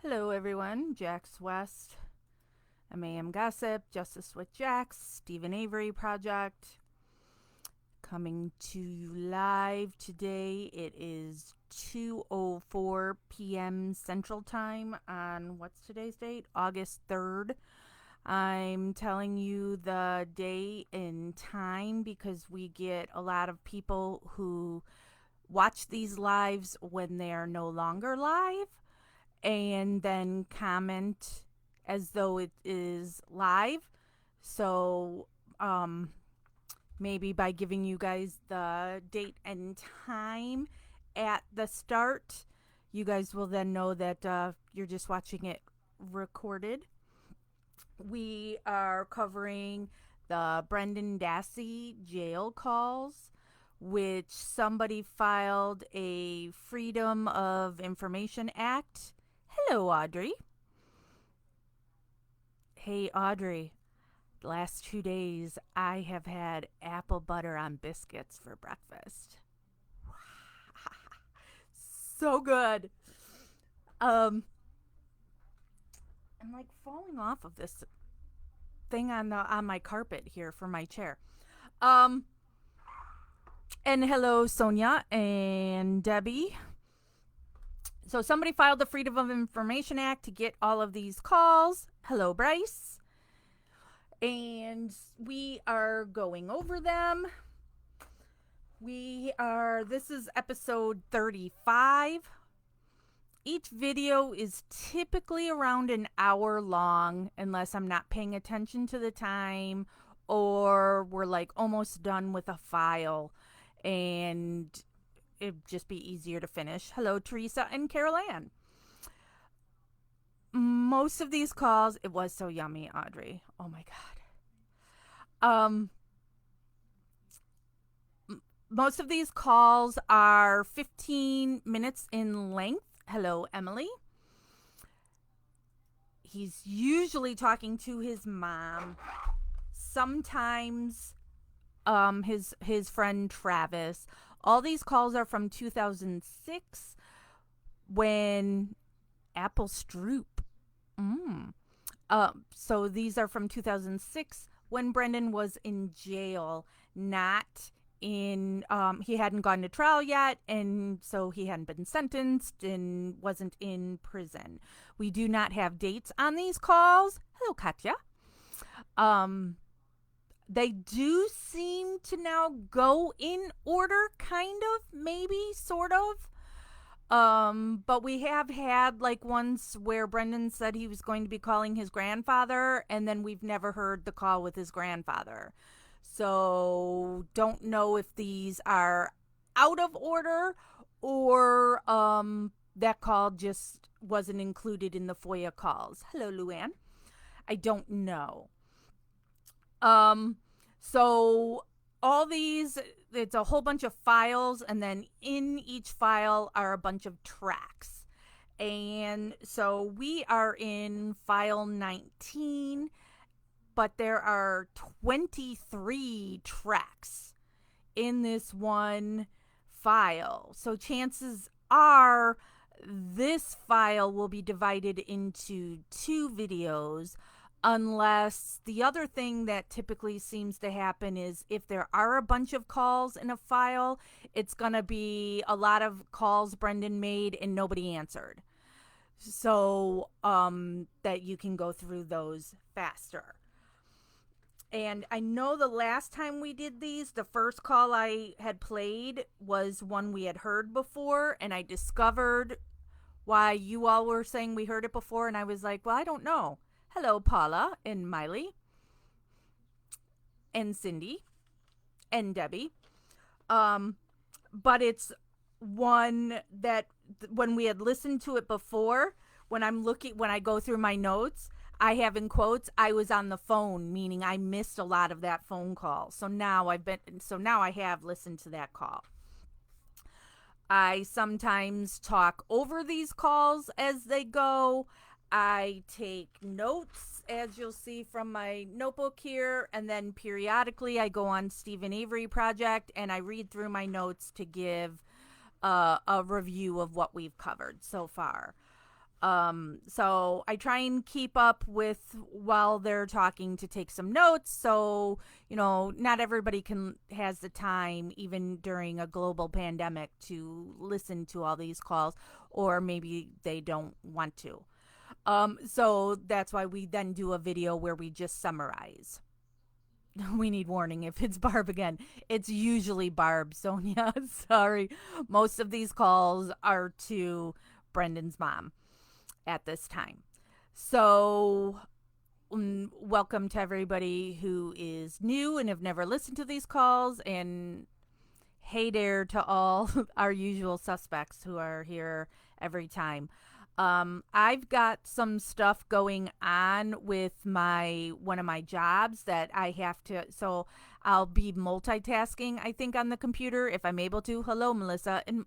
Hello, everyone. Jax West, MAM Gossip, Justice with Jax, Stephen Avery Project, coming to you live today. It is 2:04 p.m. Central Time on what's today's date? August 3rd. I'm telling you the day and time because we get a lot of people who watch these lives when they are no longer live and then comment as though it is live. So, maybe by giving you guys the date and time at the start, you guys will then know that you're just watching it recorded. We are covering the Brendan Dassey jail calls, which somebody filed a Freedom of Information Act. Hello, Audrey. Hey, Audrey. The last 2 days, I have had apple butter on biscuits for breakfast. So good. Um, I'm like falling off of this thing on my carpet here for my chair. Um, and hello, Sonia and Debbie. So somebody filed the Freedom of Information Act to get all of these calls. Hello, Bryce. And we are going over them. This is episode 35. Each video is typically around an hour long, unless I'm not paying attention to the time or we're like almost done with a file and it'd just be easier to finish. Hello, Teresa and Carol Ann. Most of these calls, it was so yummy, Audrey. Oh my God. Most of these calls are 15 minutes in length. Hello, Emily. He's usually talking to his mom. Sometimes his friend Travis. All these calls are from 2006 when Apple Stroop. So these are from 2006 when Brendan was in jail, not in he hadn't gone to trial yet, and so he hadn't been sentenced and wasn't in prison. We do not have dates on these calls. Hello, Katya. um they do seem to now go in order, kind of, maybe, sort of. But we have had like ones where Brendan said he was going to be calling his grandfather, and then we've never heard the call with his grandfather. So don't know if these are out of order or that call just wasn't included in the FOIA calls. Hello, Luann. I don't know. Um, so all these, it's a whole bunch of files, and then in each file are a bunch of tracks. And so we are in file 19, but there are 23 tracks in this one file. So chances are this file will be divided into two videos, unless the other thing that typically seems to happen is if there are a bunch of calls in a file, it's going to be a lot of calls Brendan made and nobody answered. So that you can go through those faster. And I know the last time we did these, the first call I had played was one we had heard before, and I discovered why you all were saying we heard it before, and I was like, well, I don't know. Hello, Paula and Miley and Cindy and Debbie. But it's one that when we had listened to it before, when I go through my notes, I have in quotes, I was on the phone, meaning I missed a lot of that phone call. So now I have listened to that call. I sometimes talk over these calls as they go. I take notes, as you'll see from my notebook here, and then periodically I go on Stephen Avery Project and I read through my notes to give a review of what we've covered so far. So I try and keep up with while they're talking to take some notes. So, not everybody has the time, even during a global pandemic, to listen to all these calls, or maybe they don't want to. So that's why we then do a video where we just summarize. We need warning if it's Barb again. It's usually Barb, Sonia. Sorry. Most of these calls are to Brendan's mom at this time. So, welcome to everybody who is new and have never listened to these calls. And hey there to all our usual suspects who are here every time. I've got some stuff going on with one of my jobs that I have to, so I'll be multitasking, I think, on the computer if I'm able to. Hello, Melissa. And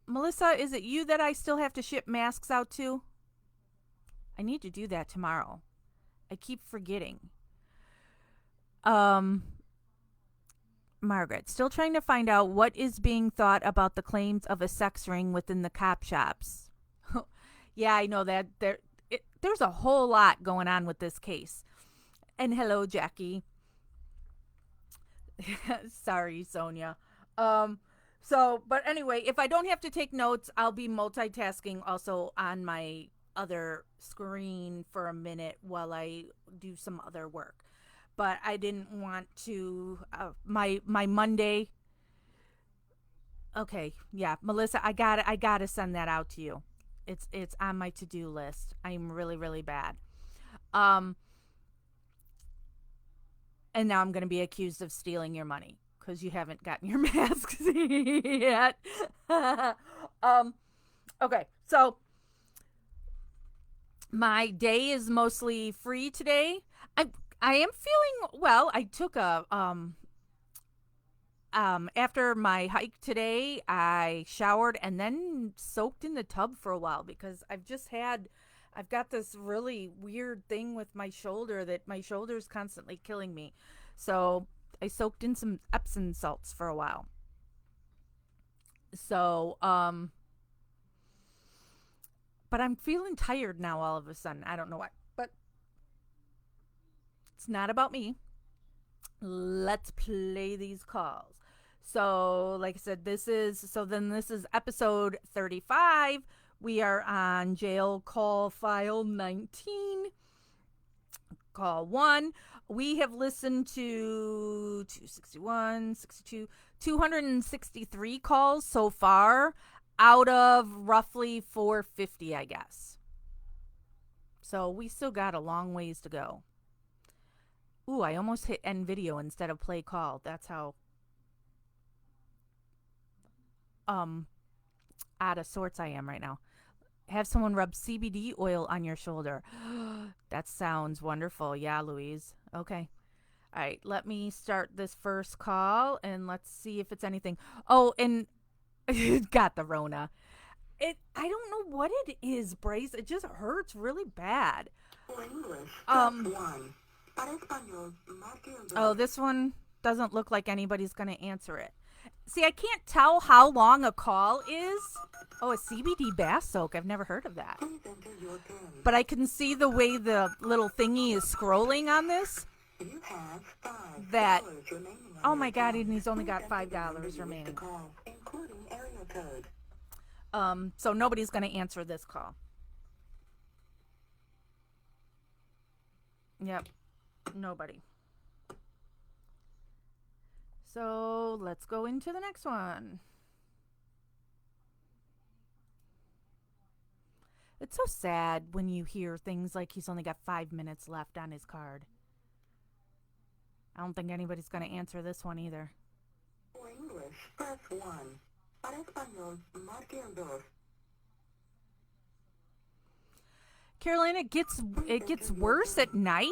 Melissa, is it you that I still have to ship masks out to? I need to do that tomorrow. I keep forgetting. Margaret, still trying to find out what is being thought about the claims of a sex ring within the cop shops. Yeah, I know that there's a whole lot going on with this case. And hello, Jackie. Sorry, Sonia. But anyway, if I don't have to take notes, I'll be multitasking also on my other screen for a minute while I do some other work. But I didn't want to, my Monday. Okay, yeah, Melissa, I gotta send that out to you. It's on my to-do list. I'm really, really bad. And now I'm gonna be accused of stealing your money because you haven't gotten your masks yet. Okay, so my day is mostly free today. I am feeling well. I took after my hike today, I showered and then soaked in the tub for a while because I've got this really weird thing with my shoulder that my shoulder's constantly killing me. So I soaked in some Epsom salts for a while. So, but I'm feeling tired now all of a sudden. I don't know why. But it's not about me. Let's play these calls. So, like I said, this is episode 35. We are on jail call file 19. Call 1. We have listened to 261, 62, 263 calls so far out of roughly 450, I guess. So we still got a long ways to go. Ooh, I almost hit end video instead of play call. That's how out of sorts I am right now. Have someone rub CBD oil on your shoulder. That sounds wonderful. Yeah, Louise. Okay. All right, let me start this first call and let's see if it's anything. Oh, and it got the Rona. I don't know what it is, Brace. It just hurts really bad. Oh, this one doesn't look like anybody's going to answer it. See, I can't tell how long a call is. Oh, a CBD bath soak. I've never heard of that. But I can see the way the little thingy is scrolling on this. That, oh my God, and he's only got $5 remaining. So nobody's going to answer this call. Yep, nobody. So let's go into the next one. It's so sad when you hear things like he's only got 5 minutes left on his card. I don't think anybody's going to answer this one either. For English, press 1. Para español, marque el 2. Caroline, it gets worse at night.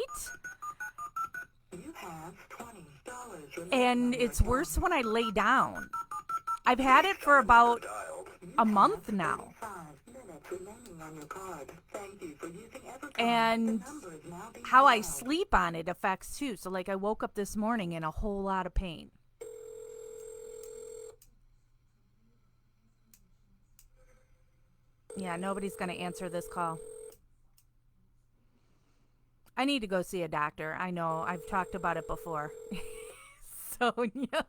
You have $20. And it's worse when I lay down. I've had it for about a month now. And how I sleep on it affects too. So like I woke up this morning in a whole lot of pain. Yeah, nobody's going to answer this call. I need to go see a doctor. I know. I've talked about it before. Sonia.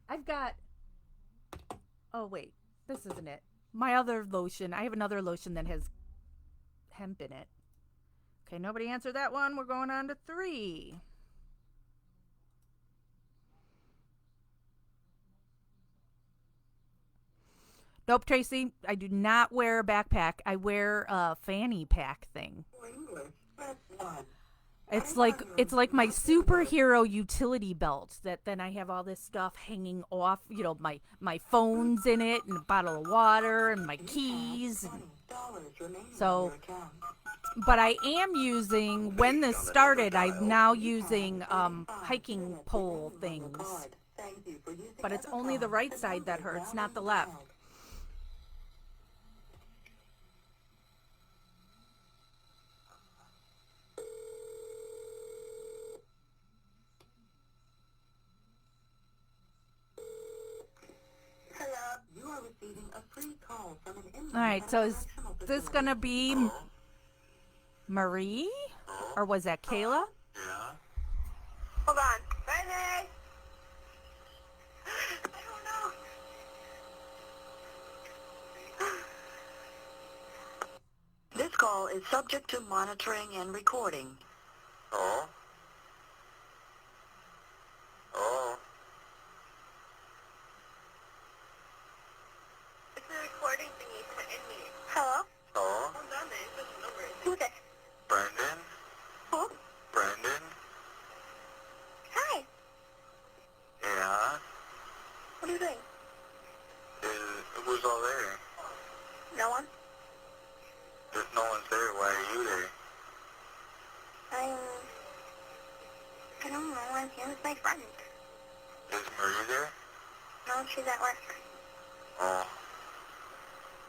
I've got. Oh, wait. This isn't it. My other lotion. I have another lotion that has hemp in it. Okay, nobody answered that one. We're going on to 3. Nope, Tracy. I do not wear a backpack. I wear a fanny pack thing. For English, press 1. It's like my superhero utility belt that then I have all this stuff hanging off, my phone's in it and a bottle of water and my keys. $20 remaining on So, your account. but I am using, when this started, I'm now using hiking pole things. Thank you for using But it's only the right side that hurts, not the left. Hello. You are receiving a free call from an inmate. All right, so is correctional this facility. going to be Marie? Or was that Kayla? Yeah. Hold on. Baby! I don't know. This call is subject to monitoring and recording. Oh? Oh? It's a recording thingy for inmate. Hello? Oh? Hold on, man. What's the number? Who's this? Brandon? Who? Brandon? Hi. Yeah? What are you doing? Who's all there? No one? If no one's there, why are you there? I don't know. I'm here with my friend. Is Marie there? No, she's at work. Oh.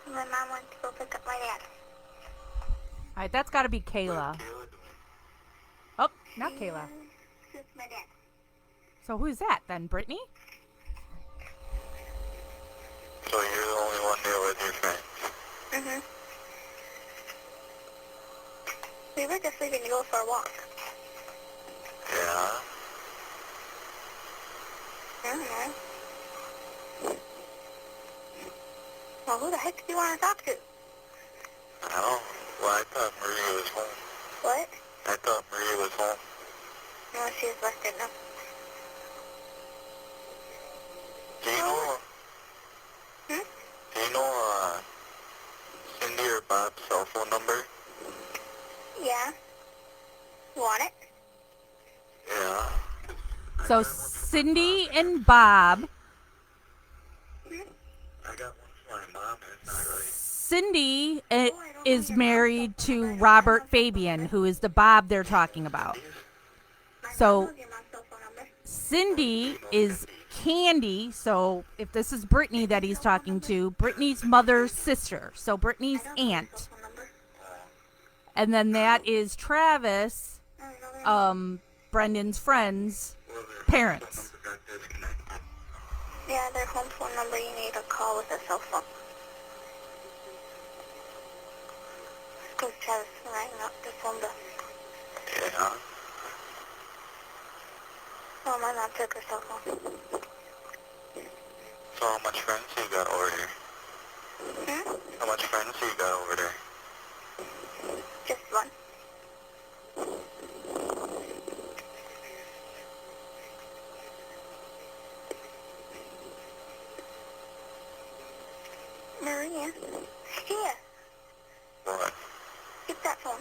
My mom went to go pick up my dad. All right, that's got to be Kayla. Kayla doing? Oh, not Kayla. It's my dad. So who's that then, Brittany? So you're the only one there with your friends? Mm-hmm. We were just leaving to go for a walk. Yeah? I don't know. Well, who the heck do you want to talk to? I don't. Well, I thought Marie was home. What? I thought Marie was home. No, she's left it now. Do you know, Hmm? do you know, Cindy or Bob's cell phone number? Yeah. You want it? Yeah. So Cindy and Bob. I got one for my mom, and it's not right. Cindy is married to Robert Fabian, who is the Bob they're talking about. My mom So knows your mom's cell phone number. Cindy is Candy. So if this is Brittany that he's talking to, Brittany's mother's sister. So Brittany's I don't know your aunt. cell phone number. And then that is Travis, I don't know their Brendan's friend's Well, their parents. phone number got disconnected. Yeah, their home phone number you need to call with a cell phone. Because Travis rang up the phone bill. Yeah. Oh, my mom took her cell phone. So how much friends you got over there? Hmm? How much friends you got over there? Just one. Maria. Here, What? get that phone.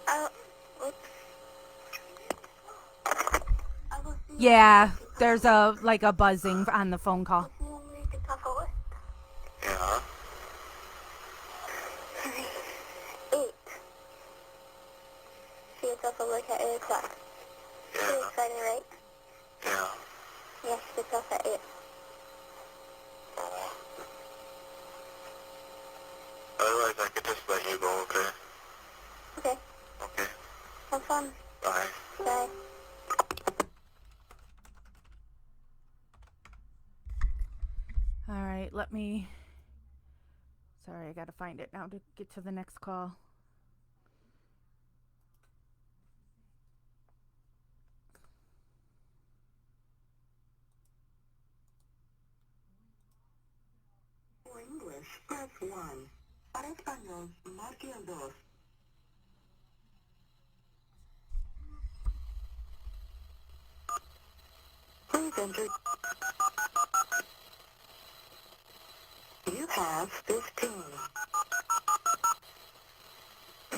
I'll, oops. I will see you. Yeah, there's a buzzing on the phone call. You want me to talk over? Yeah. 8. See yourself over at 8 o'clock. You're Yeah. excited, right? Yeah. Yes, it's off at 8. Oh. Otherwise, I could just let you go, okay? Okay, Okay. have fun. Bye. Bye. let me. Sorry, I gotta find it now to get to the next call. For English, press 1. Para español, marque el 2. Please enter. You have 15.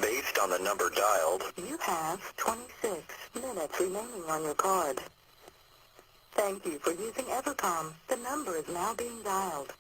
Based on the number dialed, You have 26 minutes remaining on your card. Thank you for using Evercom. The number is now being dialed.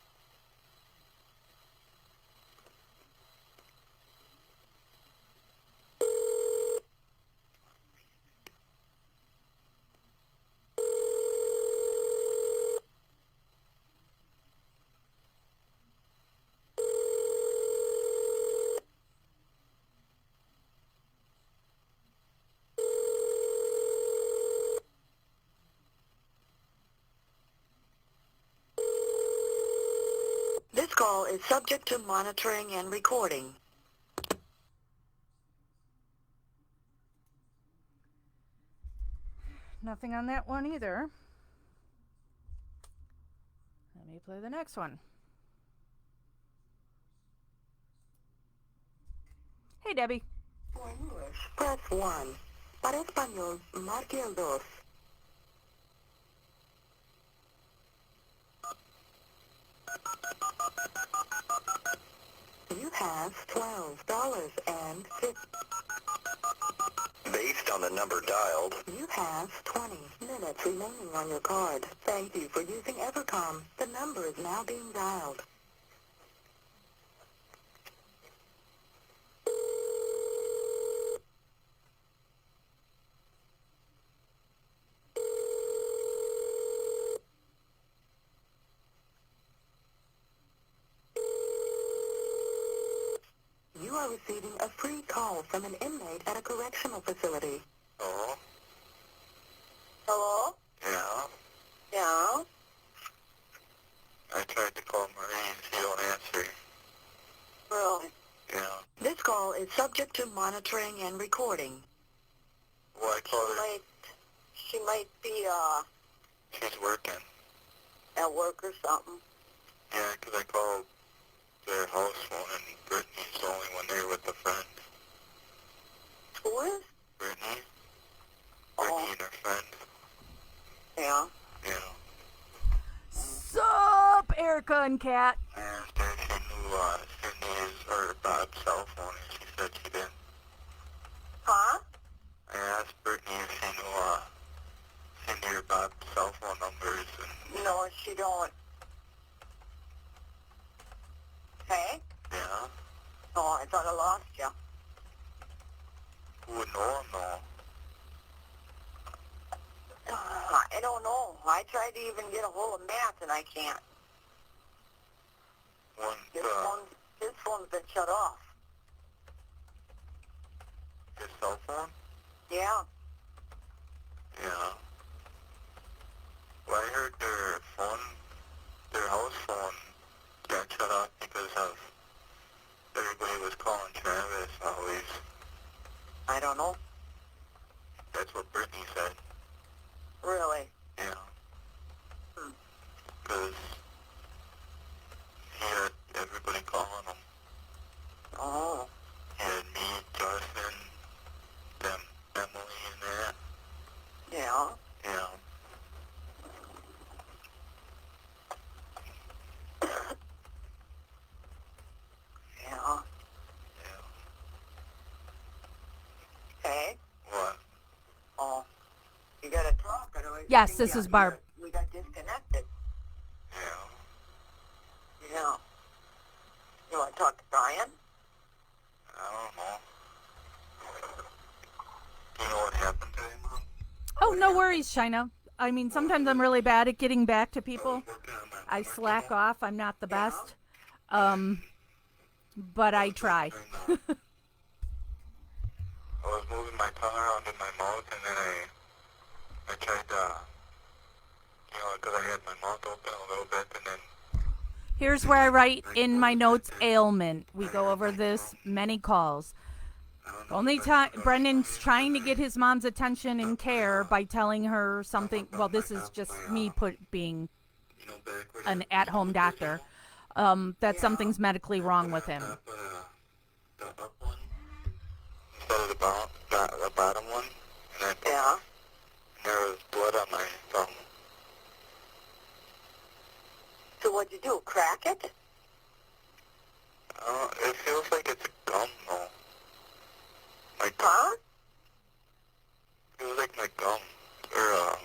This call is subject to monitoring and recording. Nothing on that one either. Let me play the next one. Hey, Debbie. For English, press 1. Para español, marque el 2. You have $12.50. based on the number dialed, You have 20 minutes remaining on your card. Thank you for using Evercom. The number is now being dialed. You are receiving a free call from an inmate at a correctional facility. oh, Hello? yeah, Yeah? I tried to call Marie and she don't answer. Really? Yeah, This call is subject to monitoring and recording. well, I called her, She might be, she's working. at work or something. Yeah, 'cause I called their house phone and Brittany's the only one there with a friend. Who is? Brittany? Oh. Brittany and her friend. Yeah. Yeah. Sup, Erica and Kat? I asked her if she knew, Sydney's or Bob's cell phone and she said she didn't. Huh? I asked Brittany if she knew, Cindy or Bob's cell phone numbers and, No, she don't. Hey? yeah, Oh, I thought I lost you. who would know them though? I don't know. I tried to even get a hold of Matt and I can't. One, His phone's been shut off. his cell phone? Yeah. Yeah. Well, I heard their house phone got shut off because of everybody was calling Travis always. I don't know. That's what Brittany said. Really? Yeah. Hmm. Because he had everybody calling him. Oh. He had me, Justin, them, Emily, and that. Yeah. Yeah. Yeah. Yeah. Hey? What? Oh. You gotta talk. Otherwise Yes, this is Barb. We got disconnected. Yeah. Yeah. You want to talk to Brian? I don't know. Do you know what happened to him, Mom? Oh, no worries, China. I mean, sometimes I'm really bad at getting back to people. I slack off. I'm not the best. But I try. I was moving my tongue around in my mouth, and then I tried to, because I had my mouth open a little bit, and then Here's where I write in my notes ailment. We go over this many calls. Only time Brendan's trying to get his mom's attention and care by telling her something. Well, this is just me being an at-home doctor. That something's medically wrong with him. The up one instead of the bottom one, and Yeah. there was blood on my thumb. So what'd you do? Crack it? It feels like it's a gum though. My gum. Huh? Feels like my gum or a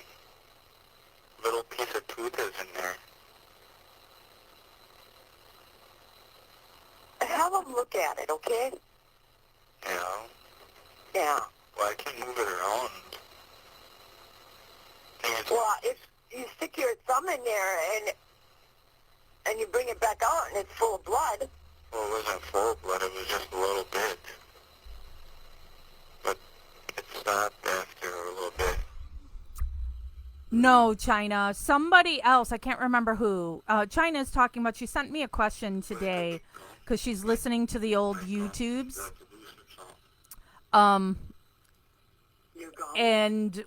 little piece of tooth is in there. Have them look at it, okay? Yeah. Yeah. Well, I can move it around. Thing is, Well, if you stick your thumb in there and you bring it back out and it's full of blood, well, it wasn't full of blood. It was just a little bit. But it stopped after a little bit. No, China. Somebody else. I can't remember who. China is talking about. She sent me a question today because she's listening to the old YouTubes. you're gone. And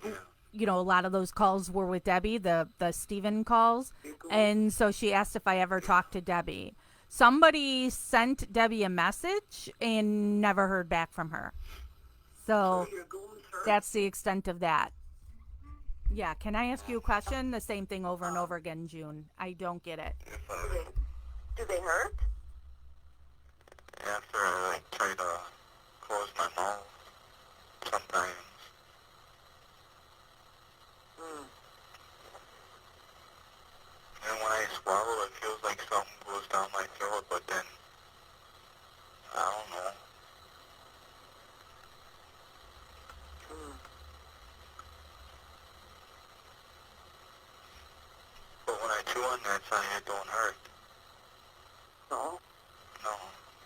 you know, a lot of those calls were with Debbie, the Steven calls. And so she asked if I ever talked to Debbie. Somebody sent Debbie a message and never heard back from her. So You're going, sir? that's the extent of that. Yeah, can I ask you a question? The same thing over and over again, June. I don't get it. Do they hurt? After I try to close my mouth, sometimes. And when I swallow, it feels like something goes down my throat, but then, I don't know. But when I chew on that side, it don't hurt. No, No.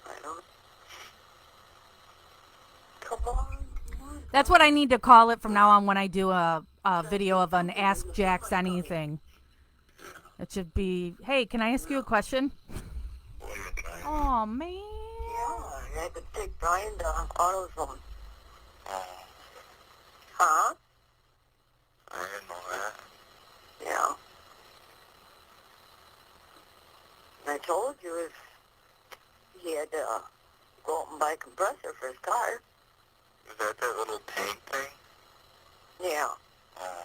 I don't. Come on. That's what I need to call it from now on when I do a video of an Ask Jax Anything. It should be, hey, can I ask you a question? Oh, man. Yeah, I had to take Brian to AutoZone. Oh, Huh? I didn't know that. Yeah. I told you if he had to go out and buy a compressor for his car. Is that that little tank thing? Yeah. Oh,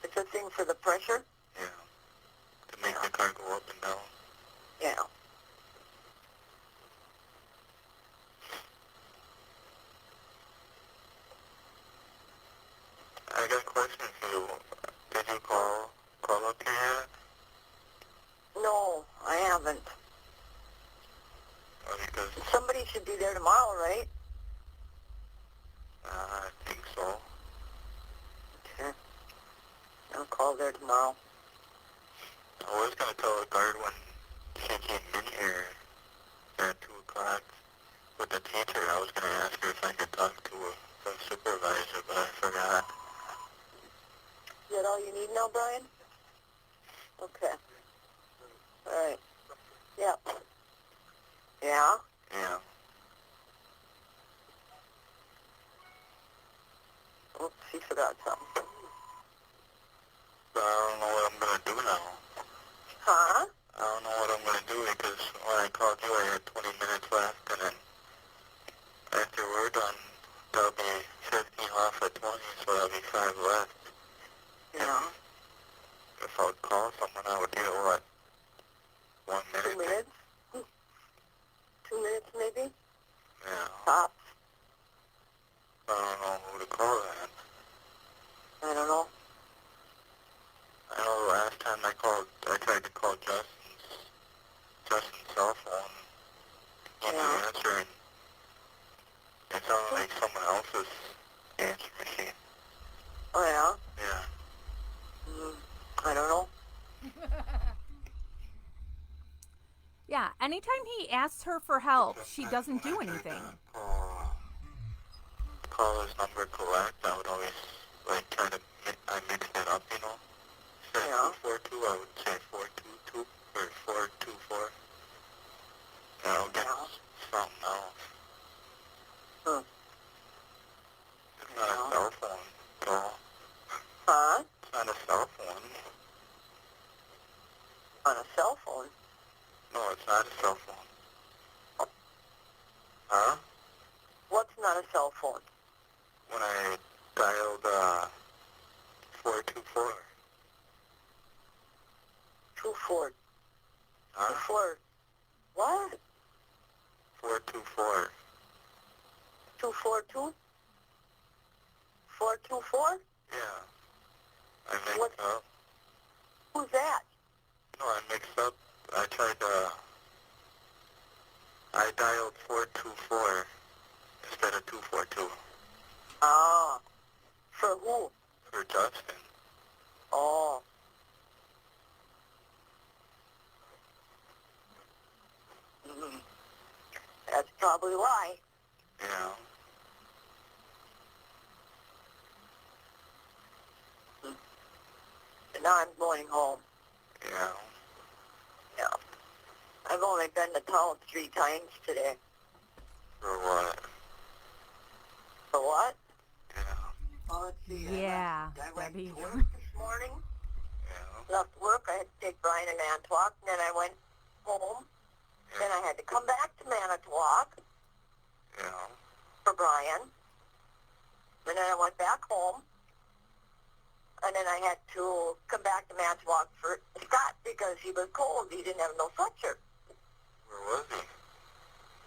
It's a thing for the pressure. yeah. To make the car go up and down. Yeah. I got a question for you. Did you call up here yet? No, I haven't. Because, Somebody should be there tomorrow, right? I think so. Okay. I'll call there tomorrow. I was going to tell the guard when she came in here at 2 o'clock with the teacher. I was going to ask her if I could talk to the supervisor, but I forgot. Is that all you need now, Brian? Okay. All right. Yep. Yeah? Yeah. Oops, he forgot something. But I don't know what I'm going to do now. Huh? I don't know what I'm going to do because when I called you, I had 20 minutes left, and then after we're done, there'll be 15 off of 20, so there'll be 5 left. Yeah. If I would call someone, I would get, what, 1 minute? 2 minutes? 2 minutes, maybe? Yeah. Tops. I don't know who to call then. I don't know. I know the last time I tried to call Justin's cell phone. He didn't Yeah. answer, and it sounded like someone else's answer machine. Oh, yeah? Yeah. I don't know. Yeah, anytime he asks her for help, she doesn't do anything. Call his number collect. I would always like try to mix it up, you know. Instead Yeah. of 242, I would say 422 or 424. 4. What? 424. 242? 424? Yeah. I mixed What? up. Who's that? No, I mixed up. I dialed 424 instead of 242 Ah. For who? for Justin. Oh. Mm. That's probably why. Yeah. And now I'm going home. Yeah. Yeah. I've only been to town 3 times today. For what? For what? Yeah. Oh, let's see. Yeah, I went Debbie. to work this morning. Yeah. Left work. I had to take Brian and Manitowoc. And then I went home. Then I had to come back to Manitowoc Yeah. for Brian. And then I went back home. And then I had to come back to Manitowoc for Scott because he was cold. He didn't have no sweatshirt. Where was he?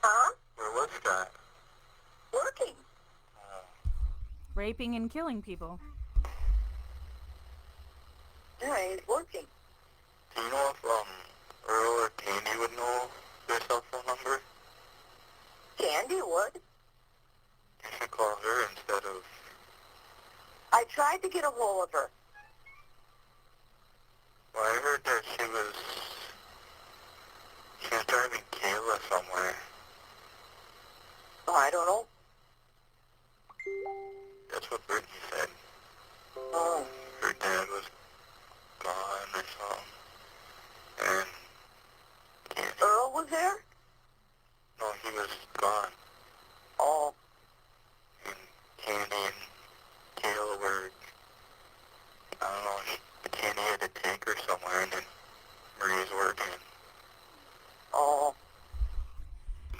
Huh? Where was Scott? Working. Raping and killing people. Yeah, he's working. Do you know if Earl or Candy would know their cell phone number? Candy would. You should call her instead of... I tried to get a hold of her. Well, I heard that she was driving Kayla somewhere. Oh, I don't know. That's what Brittany said. Oh. Her dad was gone or something. And Candy... Earl was there? No, he was gone. Oh. And Candy and Kayla were... I don't know, Candy had to take her somewhere, and then Marie's working. Oh.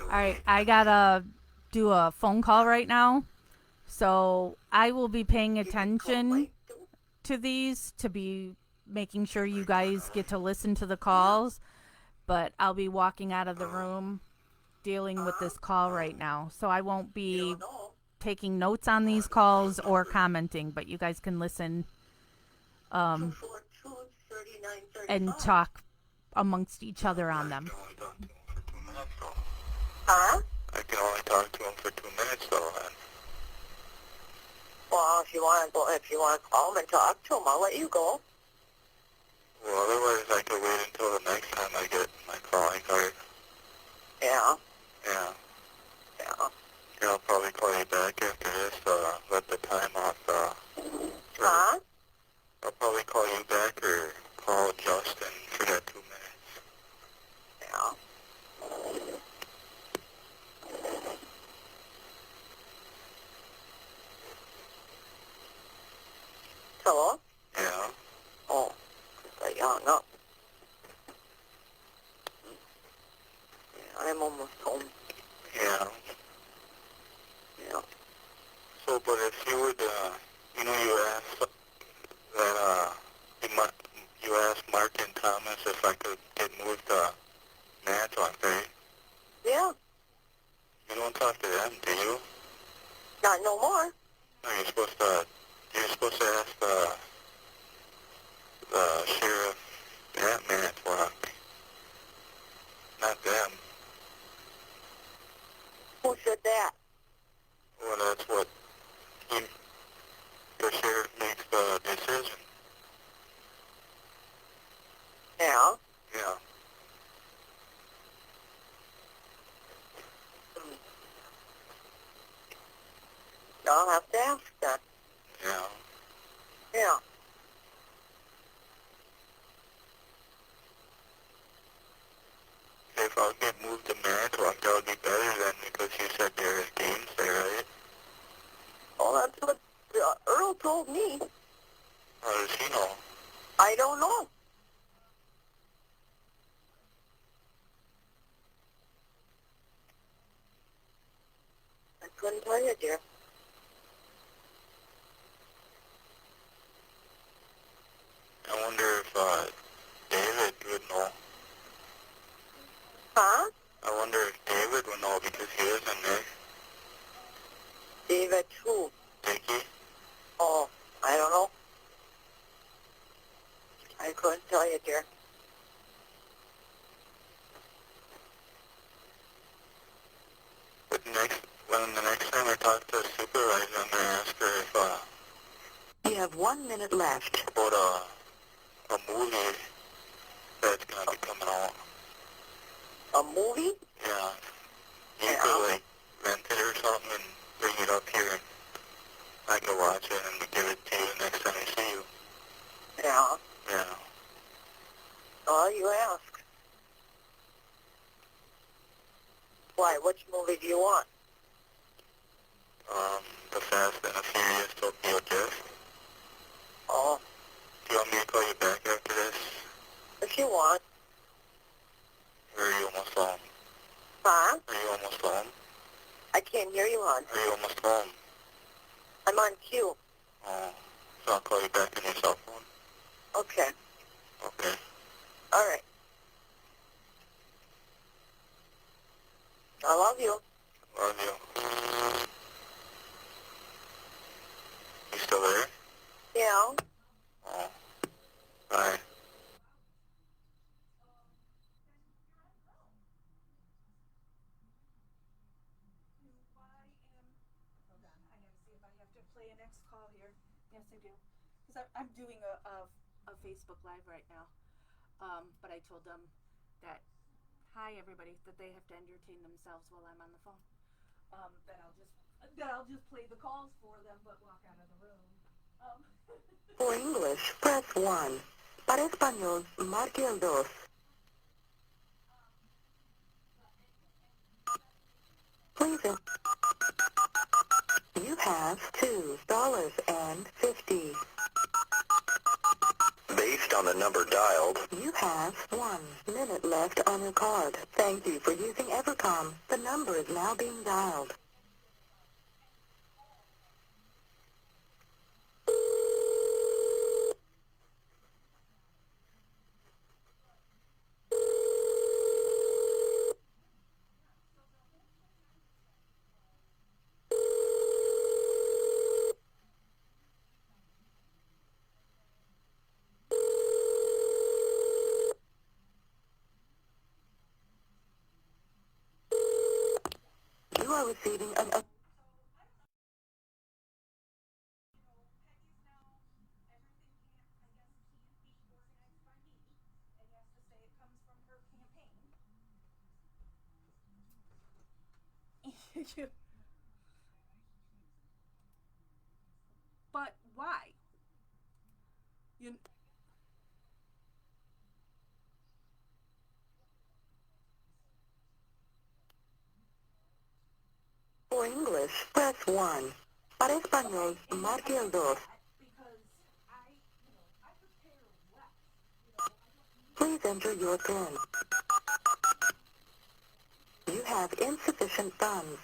All right, I gotta do a phone call right now. So I will be paying attention to these to be making sure you guys get to listen to the calls. But I'll be walking out of the room dealing with this call right now. So I won't be taking notes on these calls or commenting, but you guys can listen and talk amongst each other on them. Huh? I can only talk to him for 2 minutes, though, then. Well, if you want to call him and talk to him, I'll let you go. Well, otherwise I could wait until the next time I get my calling card. Yeah. Yeah. Yeah. Yeah, I'll probably call you back after this, let the time off, Huh? I'll probably call you back or call Justin for that 2 minutes. Yeah. Hello? Yeah. Oh, I hung up. Yeah, I'm almost home. Yeah. Yeah. So, but if you would, you asked that, you asked Mark and Thomas if I could get moved to Manitowoc, right? Yeah. You don't talk to them, do you? Not no more. No, you're supposed to ask the sheriff at Manitowoc, not them. Who said that? Well, that's what the sheriff makes the decision. Yeah. Yeah. I'll have to ask that. Yeah. Yeah. If I'll get moved to Manitowoc, that would be better then because you said there's games there, right? Well, that's what Earl told me. How does he know? I don't know. I couldn't tell you, dear. I wonder if David would know. couldn't tell you, dear. But when the next time I talk to a supervisor, I'm going to ask her if, You have 1 minute left. about a movie that's going to be coming out. A movie? Yeah. You Yeah. could, like, rent it or something and bring it up here and I can watch it and give it to you next time I see you. Yeah. Yeah. Oh, you ask. Why? Which movie do you want? The Fast and the Furious Tokyo Drift. Oh, Do you want me to call you back after this? if you want. Or are you almost home? Huh? Are you almost home? I can't hear you, hon. Are you almost home? I'm on cue. Oh, so I'll call you back on your cell phone? Okay. Okay. All right. I love you. Love you. You still there? Yeah. Oh. Bye. Hold on, I gotta see if I have to play a next call here. Yes, I do. Because I'm doing a Facebook Live right now. But I told them that, hi everybody, that they have to entertain themselves while I'm on the phone. That I'll just play the calls for them, but walk out of the room. For English, press 1. Para español, marque el 2. Please. You have $2.50. Based on the number dialed, you have 1 minute left on your card. Thank you for using Evercom. The number is now being dialed. You are receiving an... But why? You. For English, press 1. Para español, marque el 2. Please enter your PIN. You have insufficient funds.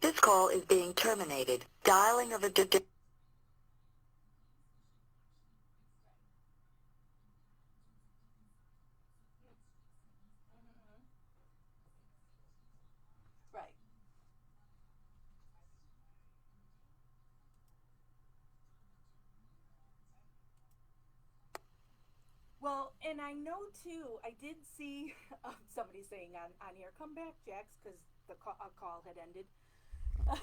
This call is being terminated. Dialing of a... Right. Well, and I know too, I did see somebody saying on here, come back, Jax, because the call had ended. I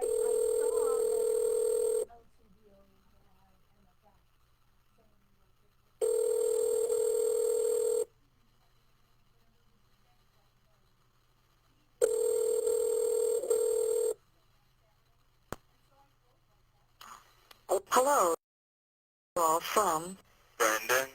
saw that LTDO and the fact Hello, call from Brendan?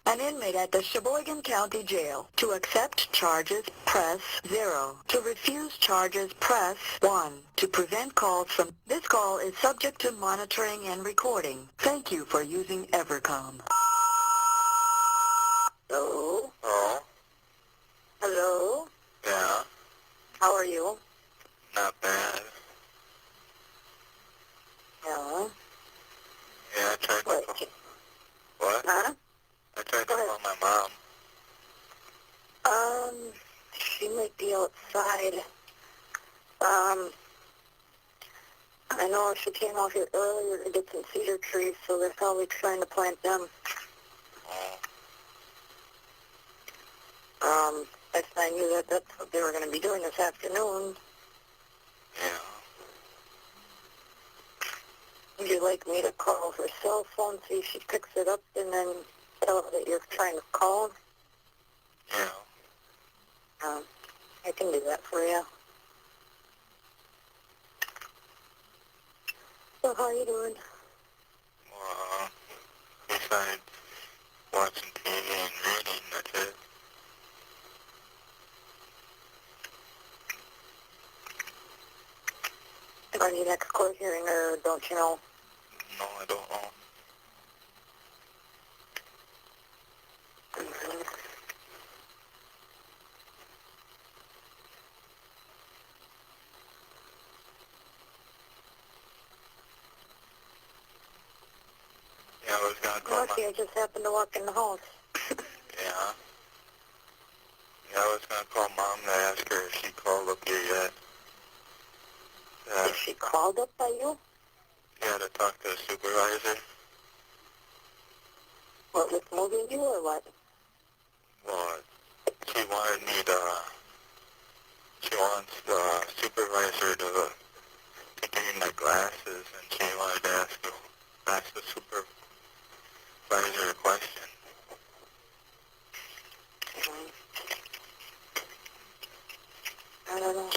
an inmate at the Sheboygan County Jail. To accept charges, press 0. To refuse charges, press 1. To prevent calls from... This call is subject to monitoring and recording. Thank you for using Evercom. Hello? Oh? Hello? Yeah? How are you? Not bad. Yeah. Yeah, I tried to What? call. What? Huh? I tried to Go ahead. call my mom. She might be outside. Um, I know she came out here earlier to get some cedar trees, so they're probably trying to plant them. Oh, If I knew that that's what they were going to be doing this afternoon. yeah. Would you like me to call her cell phone, see if she picks it up, and then tell her that you're trying to call? Yeah. I can do that for you. So how are you doing? Besides watching TV and reading, that's it. Are you next court hearing, or don't you know? No, I don't know. Mhm. Yeah, I was gonna call Lucky, I just happened to walk in the house. Yeah. Yeah, I was gonna call Mom to ask her if she called up here yet. Is she called up by you? Yeah, to talk to the supervisor. What, with moving you, or what? Well, she wanted me to, she wants the supervisor to give me my glasses, and she wanted to ask the supervisor a question. Mhm. I don't know.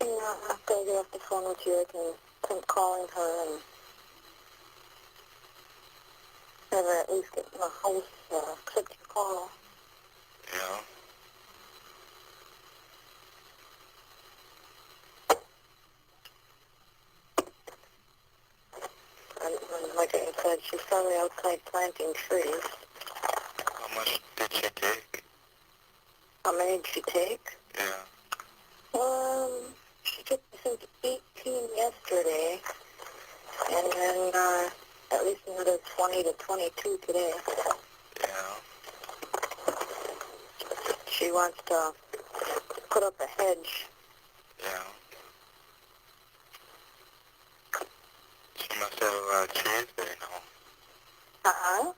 Yeah, after I get off the phone with you, I can keep calling her and have her at least get in the house, accept your call. Yeah. And like I said, she's probably outside planting trees. How much did she take? How many did she take? Yeah. She took, I think, 18 yesterday, and then at least another 20 to 22 today. Yeah. She wants to put up a hedge. Yeah. She must have a lot of trees there now. Uh-huh.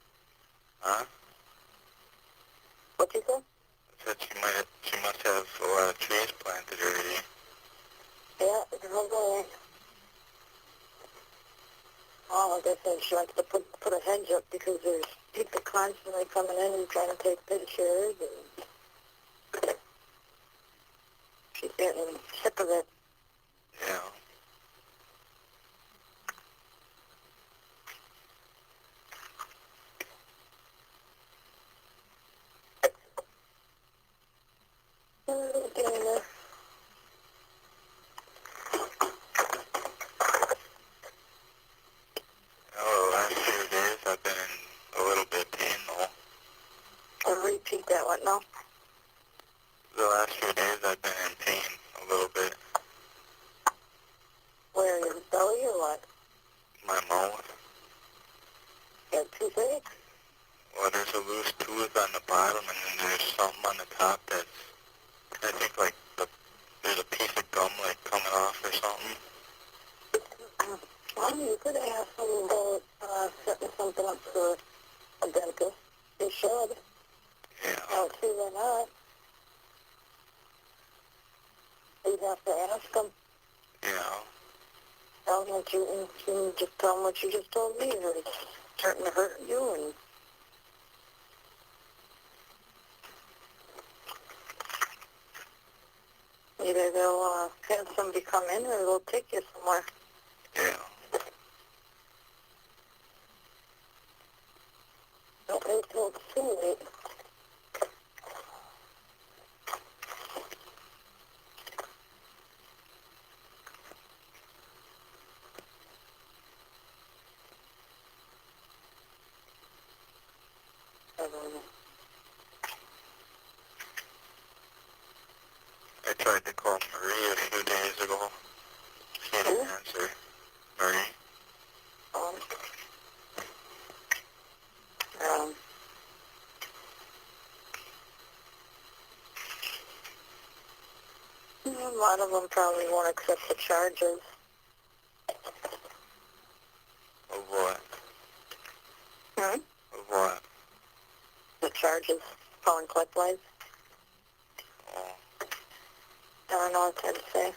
Huh? What you say? I said she must have a lot of trees planted already. Yeah, probably. Oh, like I said, she wants to put a hedge up because there's people constantly coming in and trying to take pictures, and she's getting sick of it. Yeah. Getting there. Oh, the last few days I've been in a little bit pain though. I'll repeat that one now. The last few days I've been in pain a little bit. Where, your belly or what? My mouth. You have toothache? Well, there's a loose tooth on the bottom, and then there's something on the top that's, I think, like, there's a piece of gum, like, coming off or something. Well, you could ask them about setting something up for a dentist. They should. Yeah. I don't see why not. You have to ask them. Yeah. Tell them what you just tell them what you just told me, or it's starting to hurt you, and either they'll have somebody come in or they'll take you somewhere. Yeah. Don't wait till it's too late. A lot of them probably won't accept the charges. Of what? Hmm? Of what? The charges, phone and collect wise. Oh. I don't know what to say.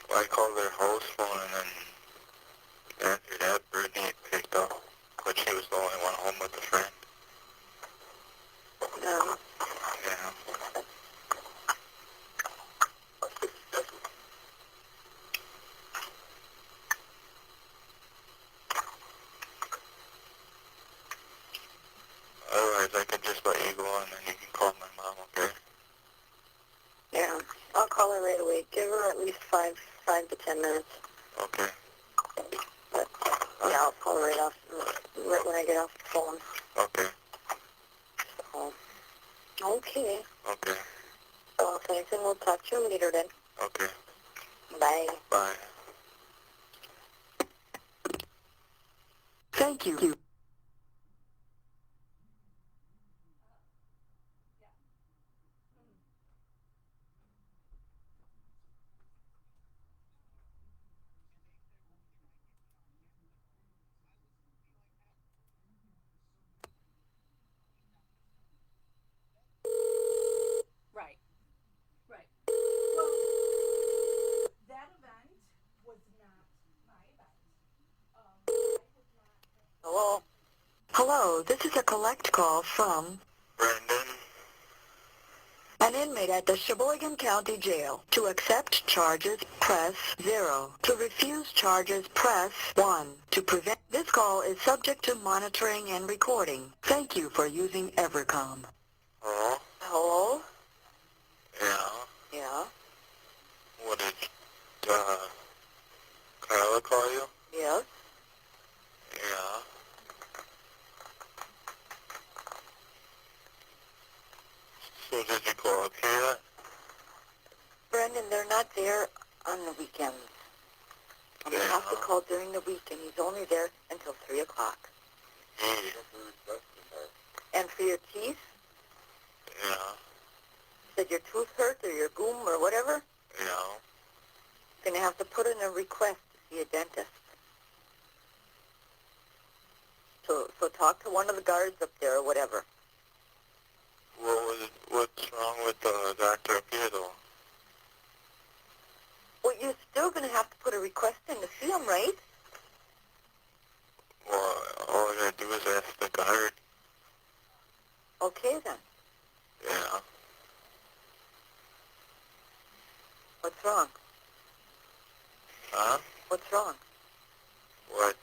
Well, I called their house phone and then after that, Brittany picked up, but she was the only one home with a friend. No. Yeah. Otherwise, I could just let you go and then you can call my mom, okay? Yeah. I'll call her right away. Give her at least 5 to 10 minutes. Okay. But, yeah, I'll call her right when I get off the phone. Okay. So, okay. Okay. So if anything, we'll talk to you later then. Okay. Bye. Bye. Thank you. Right. Right. Well, that event was not my event. Hello? Hello, this is a collect call from Brandon? an inmate at the Sheboygan County Jail. To accept charges, press 0. To refuse charges, press 1. To prevent... This call is subject to monitoring and recording. Thank you for using Evercom. Hello? Hello? Yeah. Yeah? What did, Carla call you? Yes? Yeah. So did you go up here yet? Brendan, they're not there on the weekends. You have to Yeah. call during the week, and he's only there until 3 o'clock. Hey. And for your teeth, Yeah. said your tooth hurt or your goom or whatever, Yeah. you're going to have to put in a request to see a dentist. So talk to one of the guards up there or whatever. What's wrong with Dr. up here though? Well, you're still going to have to put a request in to see him, right? Well, all I gotta do is ask the guard. Okay, then. Yeah. What's wrong? Huh? What's wrong? Well,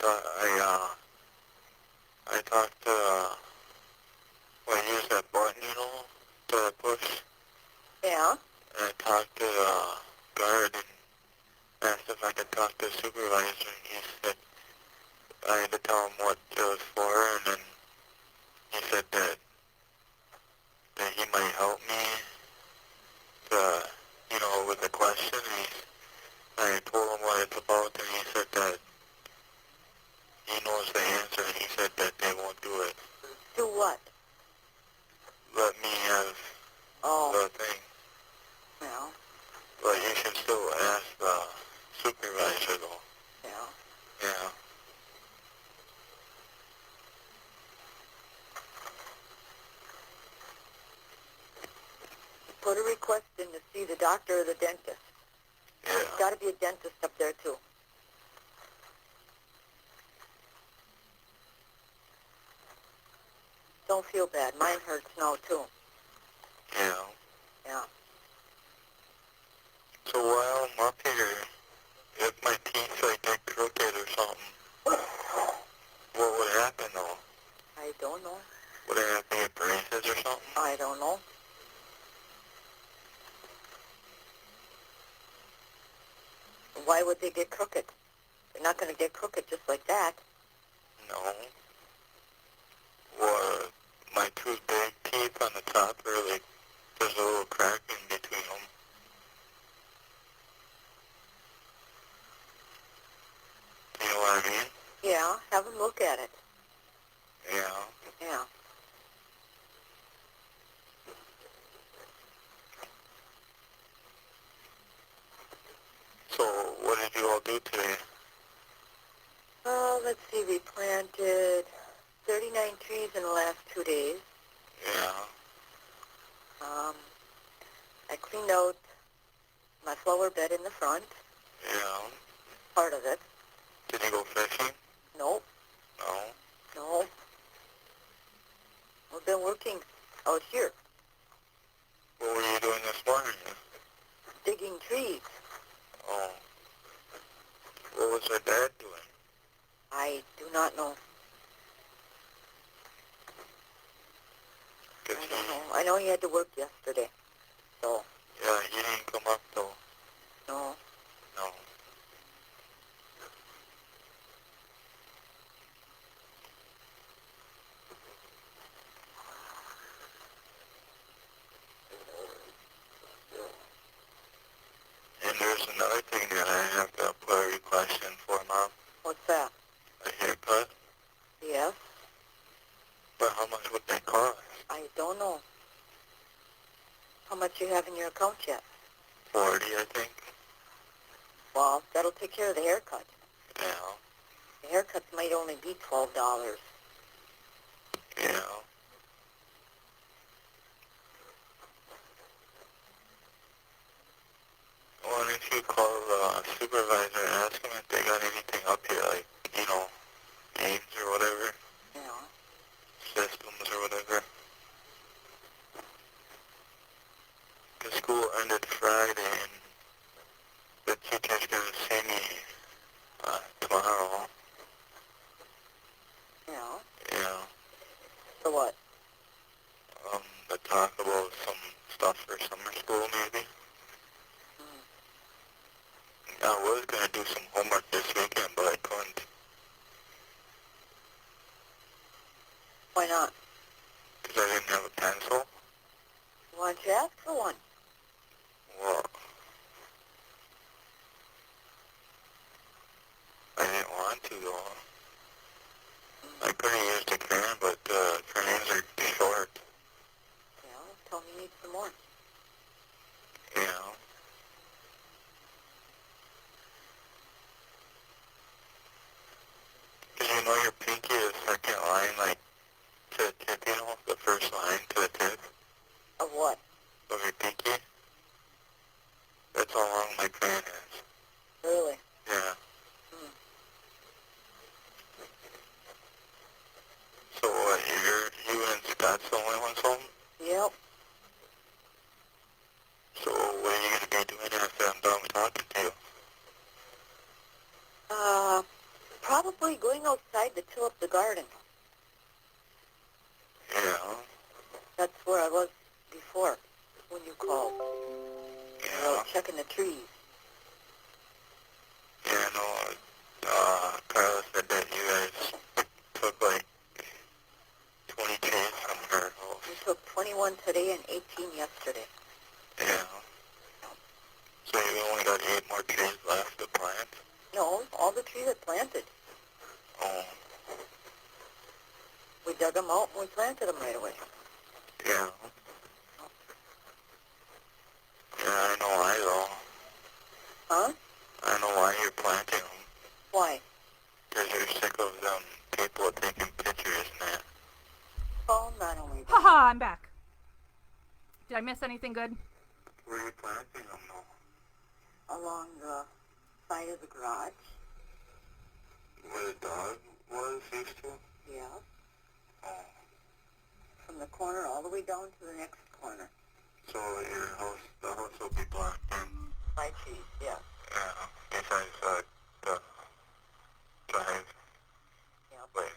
I talked to, well, I used that button, you know, to push. Yeah? And I talked to the guard and asked if I could talk to the supervisor, and he said I had to tell him what it was for, and then he said that he might help me to, you know, with the question. I told him what it's about, and he said that he knows the answer, and he said that they won't do it. Do what? Let me have Oh, the thing. well, But you should still ask the supervisor, though. yeah. Yeah. Put a request in to see the doctor or the dentist. Yeah. There's got to be a dentist up there, too. Don't feel bad. Mine hurts now, too. Yeah. Yeah. So while I'm up here, if my teeth like get crooked or something, what would happen though? I don't know. Would I have to get braces or something? I don't know. Why would they get crooked? They're not going to get crooked just like that. No. Well, my two big teeth on the top are like, there's a little crack in between them. You know what I mean? Yeah, have them look at it. Yeah. Yeah. do today? Let's see, we planted 39 trees in the last 2 days. Yeah. I cleaned out my flower bed in the front, Yeah. part of it. Did you go fishing? Nope, No. no. We've been working out here, What were you doing this morning? digging trees. Oh. What was your dad doing? I do not know. I 'Cause don't know. I know he had to work yesterday, so yeah, he didn't come up though. no. No. And there's another thing that I have to put a request in for, Mom. What's that? A haircut. Yes? But how much would that cost? I don't know. How much you have in your account yet? 40, I think. Well, that'll take care of the haircut. Yeah. The haircuts might only be $12. Yeah. Why don't you call the supervisor and ask him if they got anything up here, like, games or whatever, Yeah. systems or whatever. The school ended Friday, and the teacher's gonna see me tomorrow. Yeah. Yeah. So what? To talk about some stuff for summer school, maybe. Hmm. I was gonna do some homework this weekend, but I couldn't. Why not? Because I didn't have a pencil. Why don't you ask for one? Well, I didn't want to, though. I could have used a crayon, but crayons are short. Yeah, tell me you need some more. Yeah. Because your pinky is second line, like, to the tip, the first line to the tip Of what? of your pinky. That's how long my crayon is. Really? Yeah. Hmm. So what, you and Scott's the only ones home? Yep. So what are you going to be doing after I'm done talking to you? Probably going outside to till up the garden. Yeah. That's where I was before, when you called. I Yeah. was checking the trees. Yeah, no, Carla said that you guys took like 20 trees from her We house. took 21 today and 18 yesterday. Yeah. So you only got 8 more trees left to plant? No, all the trees are planted. Oh, We dug them out and we planted them right away. yeah. Yeah, I know why though. Huh? I know why you're planting them. Why? Because you're sick of them people taking pictures and that. Oh, not only that. Haha, I'm back. Did I miss anything good? Where are you planting them though? Along the side of the garage. Where the dog was used to? Yeah. Oh. From the corner all the way down to the next corner. So the house will be blocked in? By trees, yeah. Yeah, besides the drive. Yeah. Wait.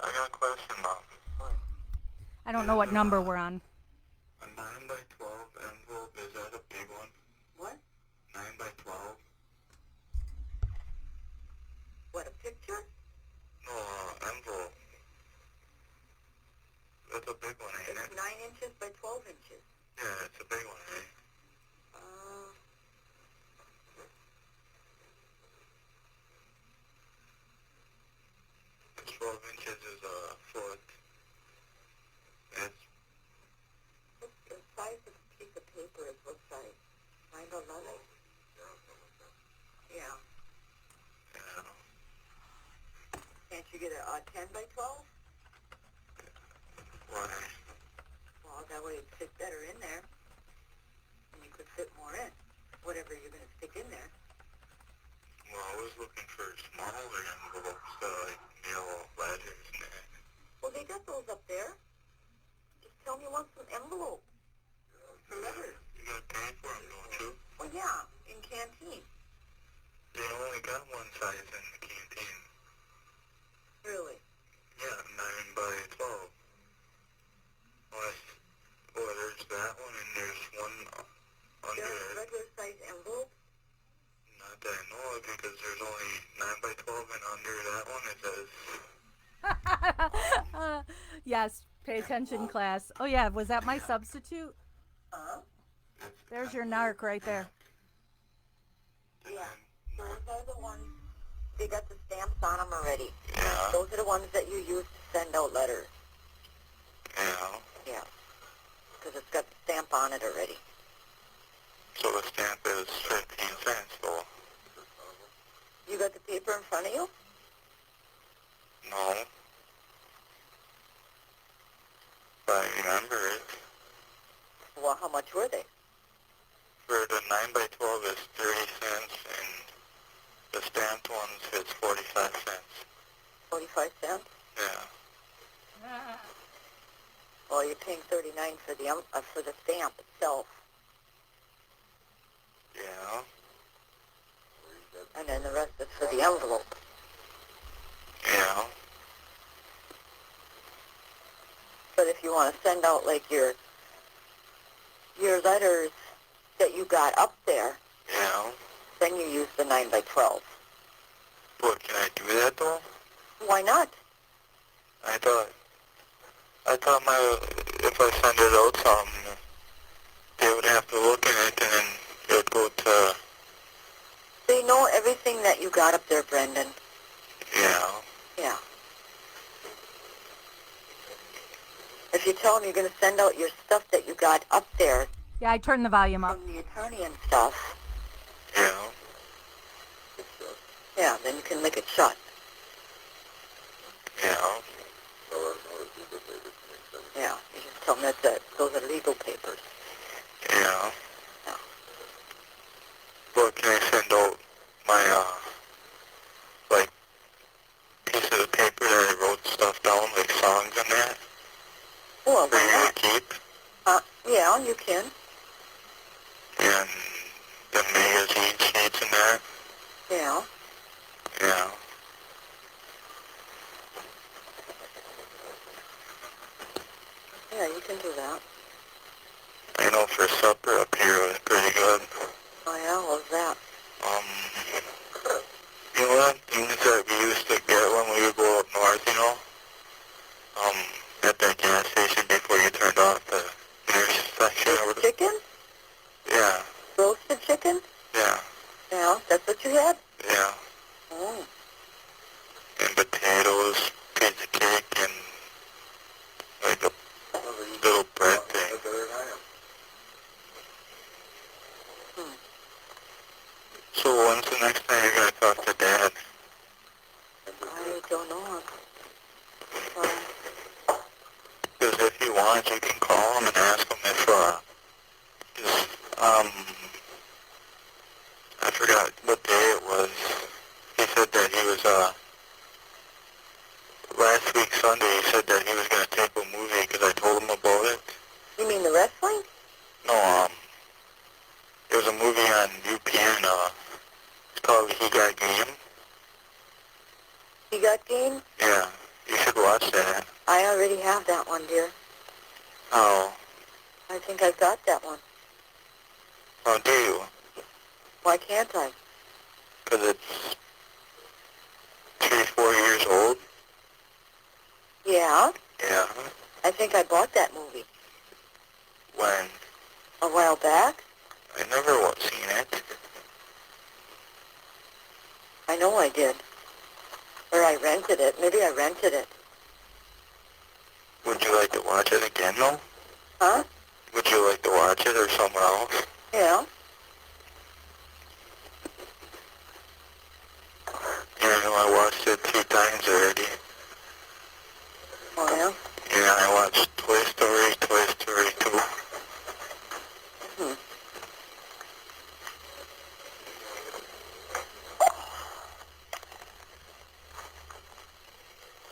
I got a question, Mom. I don't know what number we're on. A 9 by 12 envelope, is that a big one? What? 9 by 12? What, a picture? No, envelope. That's a big one, ain't It's it? 9 inches by 12 inches. Yeah, it's a big one, eh? 10 by 12? Why? Well, that way it'd fit better in there, and you could fit more in, whatever you're going to stick in there. Well, I was looking for smaller envelopes, like mail letters and that. Well, they got those up there. Just tell me you want some envelopes for letters. You gotta pay for them, don't you? Well, yeah, in canteen. They only got one size in the canteen. Really? Yeah, 9 by 12. Well, there's that one, and there's one under There's it. regular size envelopes? Not that I know of, because there's only 9 by 12, and under that one it says... Yes, pay attention, class. Oh, yeah, was that my substitute? Huh? There's your narc right there. Yeah. Those are the ones, they got the stamps on them already. Yeah. Those are the ones that you use to send out letters. Yeah. Yeah. Because it's got the stamp on it already. So the stamp is 15 cents, though. You got the paper in front of you? No. But I remember it. Well, how much were they? For the 9 by 12 is 30 cents, and the stamped ones is 45 cents. 45 cents? Yeah. Well, you're paying 39 for the stamp itself. Yeah. And then the rest is for the envelope. Yeah. But if you want to send out, like, your letters that you got up there, Yeah. then you use the 9 by 12. What, can I do that, though? Why not? I thought if I send it out something, they would have to look at it, and then it would go to... They know everything that you got up there, Brendan. Yeah. Yeah. If you tell them you're going to send out your stuff that you got up there Yeah, I turned the volume up. from the attorney and stuff, Yeah. yeah, then you can make it shut. Yeah. Yeah, you just tell them that those are legal papers. Yeah. Yeah. Well, can I send out my, like, pieces of paper that I wrote stuff down, like songs and that, Well, for why you to not? keep? Yeah, you can. And the magazine sheets and that? Yeah. Yeah. Yeah, you can do that. I know for supper up here it was pretty good. Oh, yeah, what was that? You know that things that we used to get when we would go up north, you know? At that gas station before you turned off the intersection over the... Chicken? Yeah. Roasted chicken? Yeah. Yeah, that's what you had? Yeah. Oh. And potatoes, pizza cake, and like a little bread thing. Hmm. So when's the next time you're going to talk to Dad? I don't know. Because if you want, you can call him and ask him if, I forgot what day it was. He said that he was, last week Sunday, he said that he was going to take a movie because I told him about it. You mean the wrestling? No, it was a movie on UPN, it's called He Got Game. You got game? Yeah, you should watch that. I already have that one, dear. Oh, I think I've got that one. oh, do you? Why can't I? Because it's 3-4 years old. Yeah, Yeah. I think I bought that movie When? a while back. I never seen it. I know I did. Or I rented it. Maybe I rented it. Would you like to watch it again, though? Huh? Would you like to watch it or somewhere else? Yeah. Yeah, I know I watched it 2 times already. Oh, yeah? Yeah, I watched Toy Story 2. Hmm.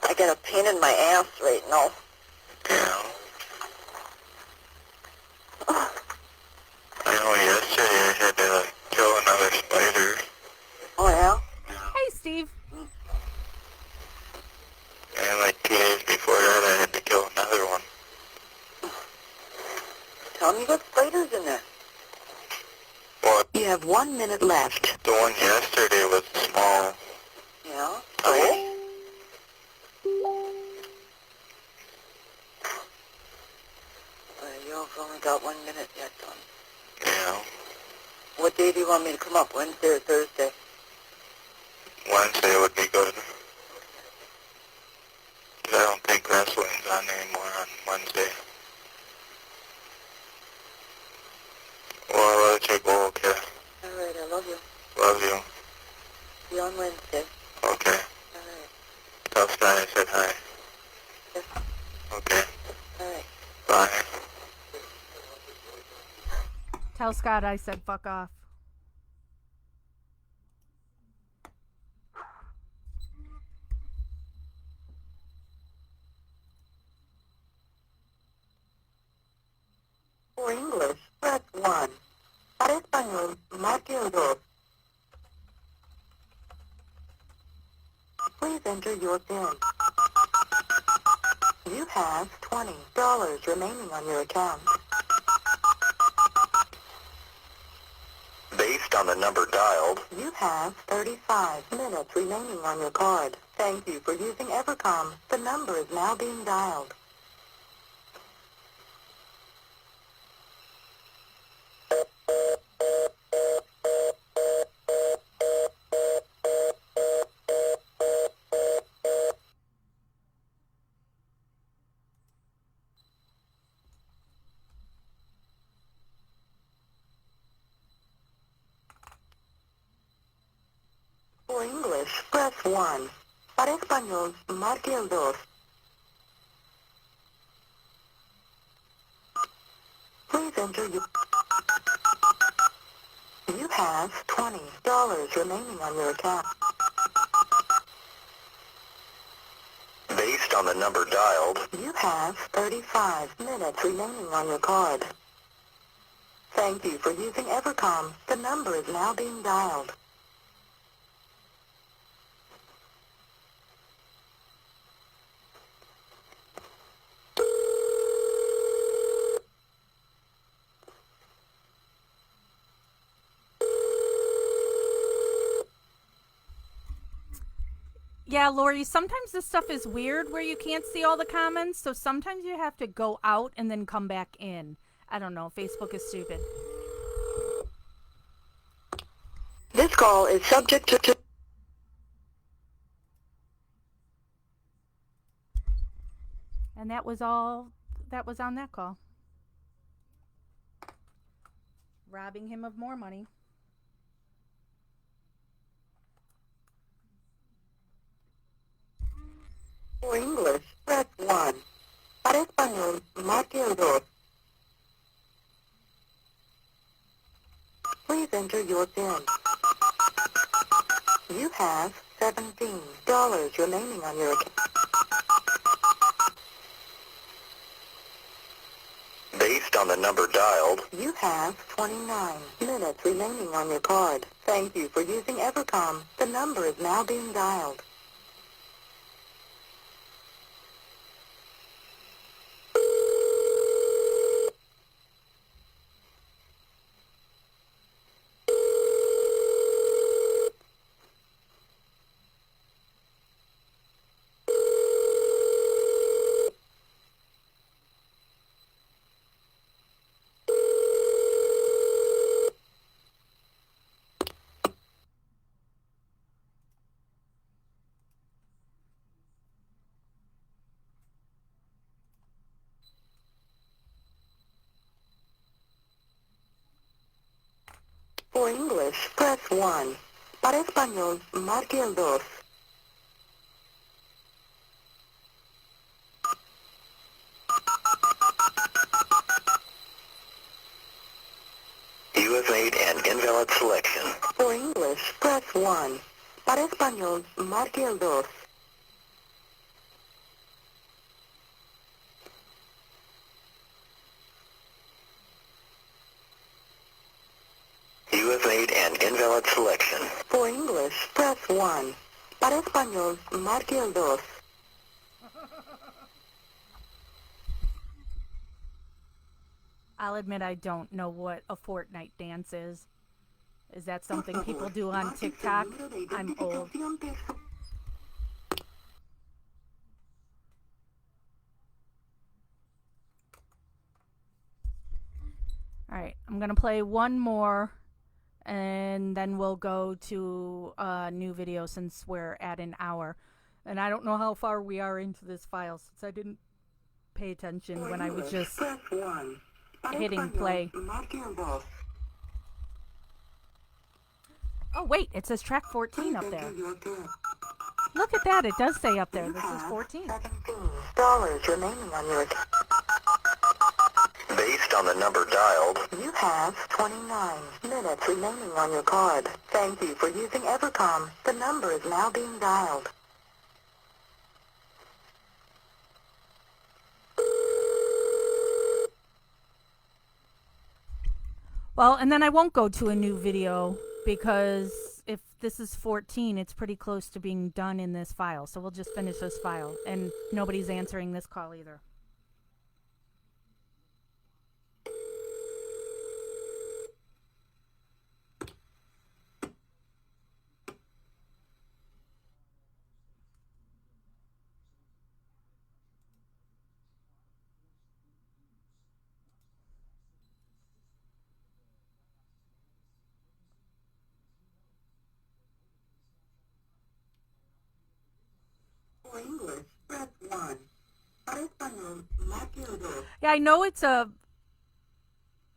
I got a pain in my ass right now. Yeah. I know yesterday I had to kill another spider. Oh, yeah? Hey, Steve. And like 2 days before that I had to kill another one. Tell me what spider's in there. Well, You have 1 minute left. the one yesterday was small. Yeah? Oh? You've only got 1 minute yet, son. Yeah. What day do you want me to come up? Wednesday or Thursday? Wednesday would be good. 'Cause I don't think wrestling's on anymore on Wednesday. Well, I'll let you go, okay? All right, I love you. Love you. See you on Wednesday. Okay. All right. Tell Scott I said hi. Yes. Okay. All right. Bye. Tell Scott I said fuck off. For English, press 1. Para español, marque el 2. Please enter your PIN. You have $20 remaining on your account. Based on the number dialed, you have 35 minutes remaining on your card. Thank you for using Evercom. The number is now being dialed. For English, press 1. Para español, marque el 2. Please enter your... You have $20 remaining on your account. Based on the number dialed, you have 35 minutes remaining on your card. Thank you for using Evercom. The number is now being dialed. Yeah, Lori, sometimes this stuff is weird where you can't see all the comments, so sometimes you have to go out and then come back in. I don't know. Facebook is stupid. This call is subject to... And that was all that was on that call. Robbing him of more money. For English, press 1. Para español, marque el 2. Please enter your PIN. You have $17 remaining on your account. Based on the number dialed, you have 29 minutes remaining on your card. Thank you for using Evercom. The number is now being dialed. For English, press 1. Para español, marque el 2. invalid selection. For English, press 1. Para español, marque el 2. You have made an invalid selection. For English, press 1. Para español, marque el 2. I'll admit I don't know what a Fortnite dance is. Is that something people do on TikTok? I'm old. Alright, I'm gonna play one more and then we'll go to a new video since we're at an hour. And I don't know how far we are into this file since I didn't pay attention when I was just hitting play. Oh wait, it says track 14 up there. Look at that, it does say up there. This is 14. $17 remaining on your account. Based on the number dialed, You have 29 minutes remaining on your card. Thank you for using Evercom. The number is now being dialed. Well, and then I won't go to a new video because if this is 14, it's pretty close to being done in this file. So we'll just finish this file and nobody's answering this call either. For English, press 1. Para español, marque el 2. Yeah, I know it's a...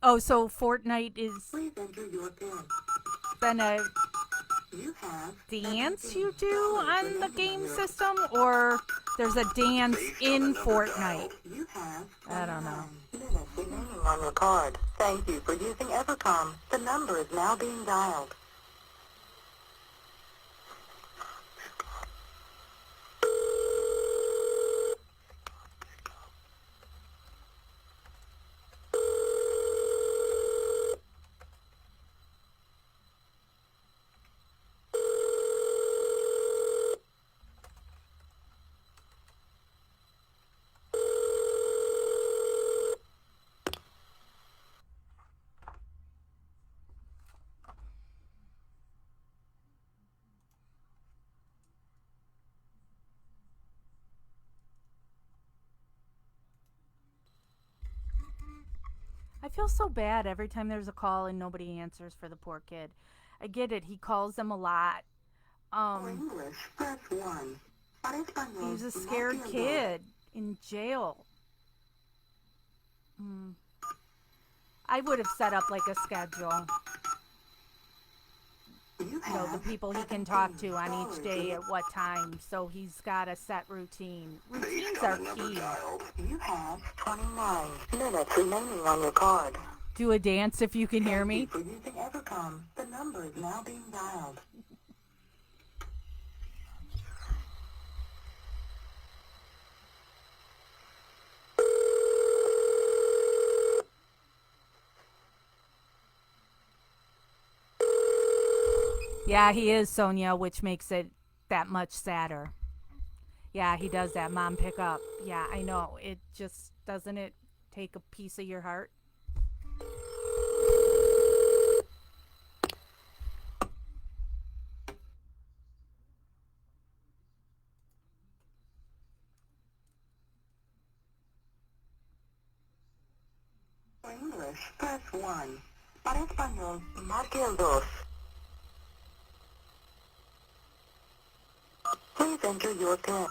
Oh, so Fortnite is Please enter your PIN. then a You have dance you do on the game system? Or there's a dance in Fortnite? You have I don't know. 29 minutes remaining on your card. Thank you for using Evercom. The number is now being dialed. I feel so bad every time there's a call and nobody answers for the poor kid. I get it, he calls them a lot. For English, press 1. Para español, He's a scared marque el 2. kid in jail. I would have set up like a schedule. You You know, the people he can talk to on each day at what time, so he's got a set routine. Routines based are on the number key. dialed, You have 29 minutes remaining on your card. Do a dance if you can hear me. For using Evercom, the number is now being dialed. Yeah, he is, Sonia, which makes it that much sadder. Yeah, he does that mom pickup. Yeah, I know. It just, doesn't it take a piece of your heart? For English, press 1. Para español, marque el 2. Please enter your PIN.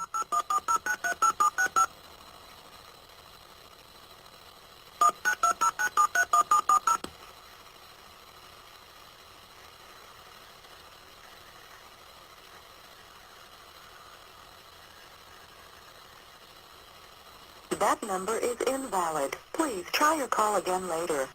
That number is invalid. Please try your call again later.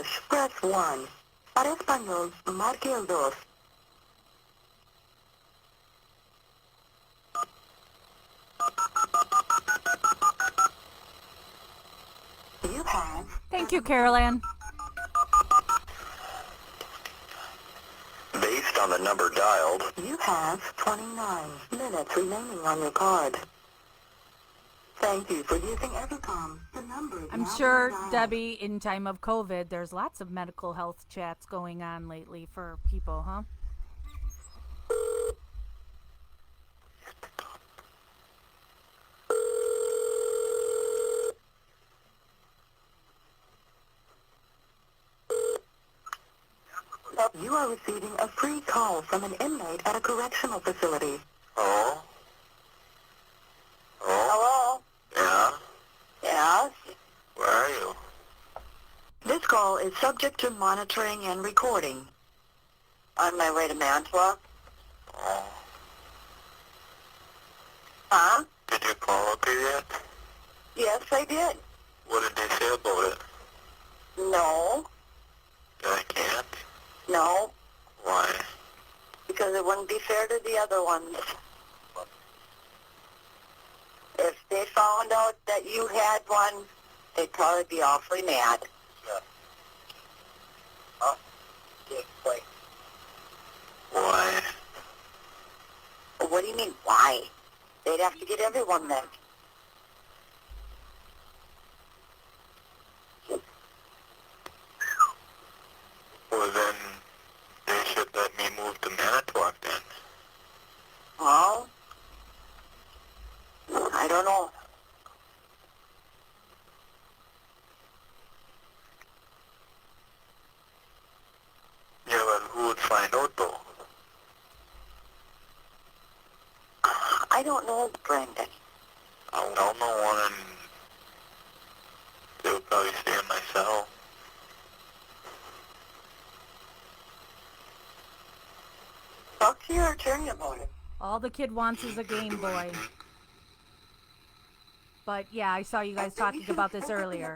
English, press 1. Para español, marque el 2. You have... Thank you, Carol Ann. Based on the number dialed, You have 29 minutes remaining on your card. Thank you for using Evercom. The number is I'm now sure, being dialed. Debbie, in time of COVID, there's lots of medical health chats going on lately for people, huh? You are receiving a free call from an inmate at a correctional facility. hello? Hello? Yeah? Yes? Where are you? This call is subject to monitoring and recording. On my way to Mantua. Oh. Huh? Did you call up here yet? Yes, I did. What did they say about it? No. That I can't? No. Why? Because it wouldn't be fair to the other ones. If they found out that you had one, they'd probably be awfully mad. Yeah. Huh? Wait. Why? What do you mean, why? They'd have to get everyone then. Well, then they should let me move to Manitowoc then. Well, I don't know. Yeah, but who would find out though? I don't know, Brendan. I'll know one and they would probably stay in my cell. Talk to your attorney about it. All the kid wants is a Game Boy. But yeah, I saw you guys talking about this earlier.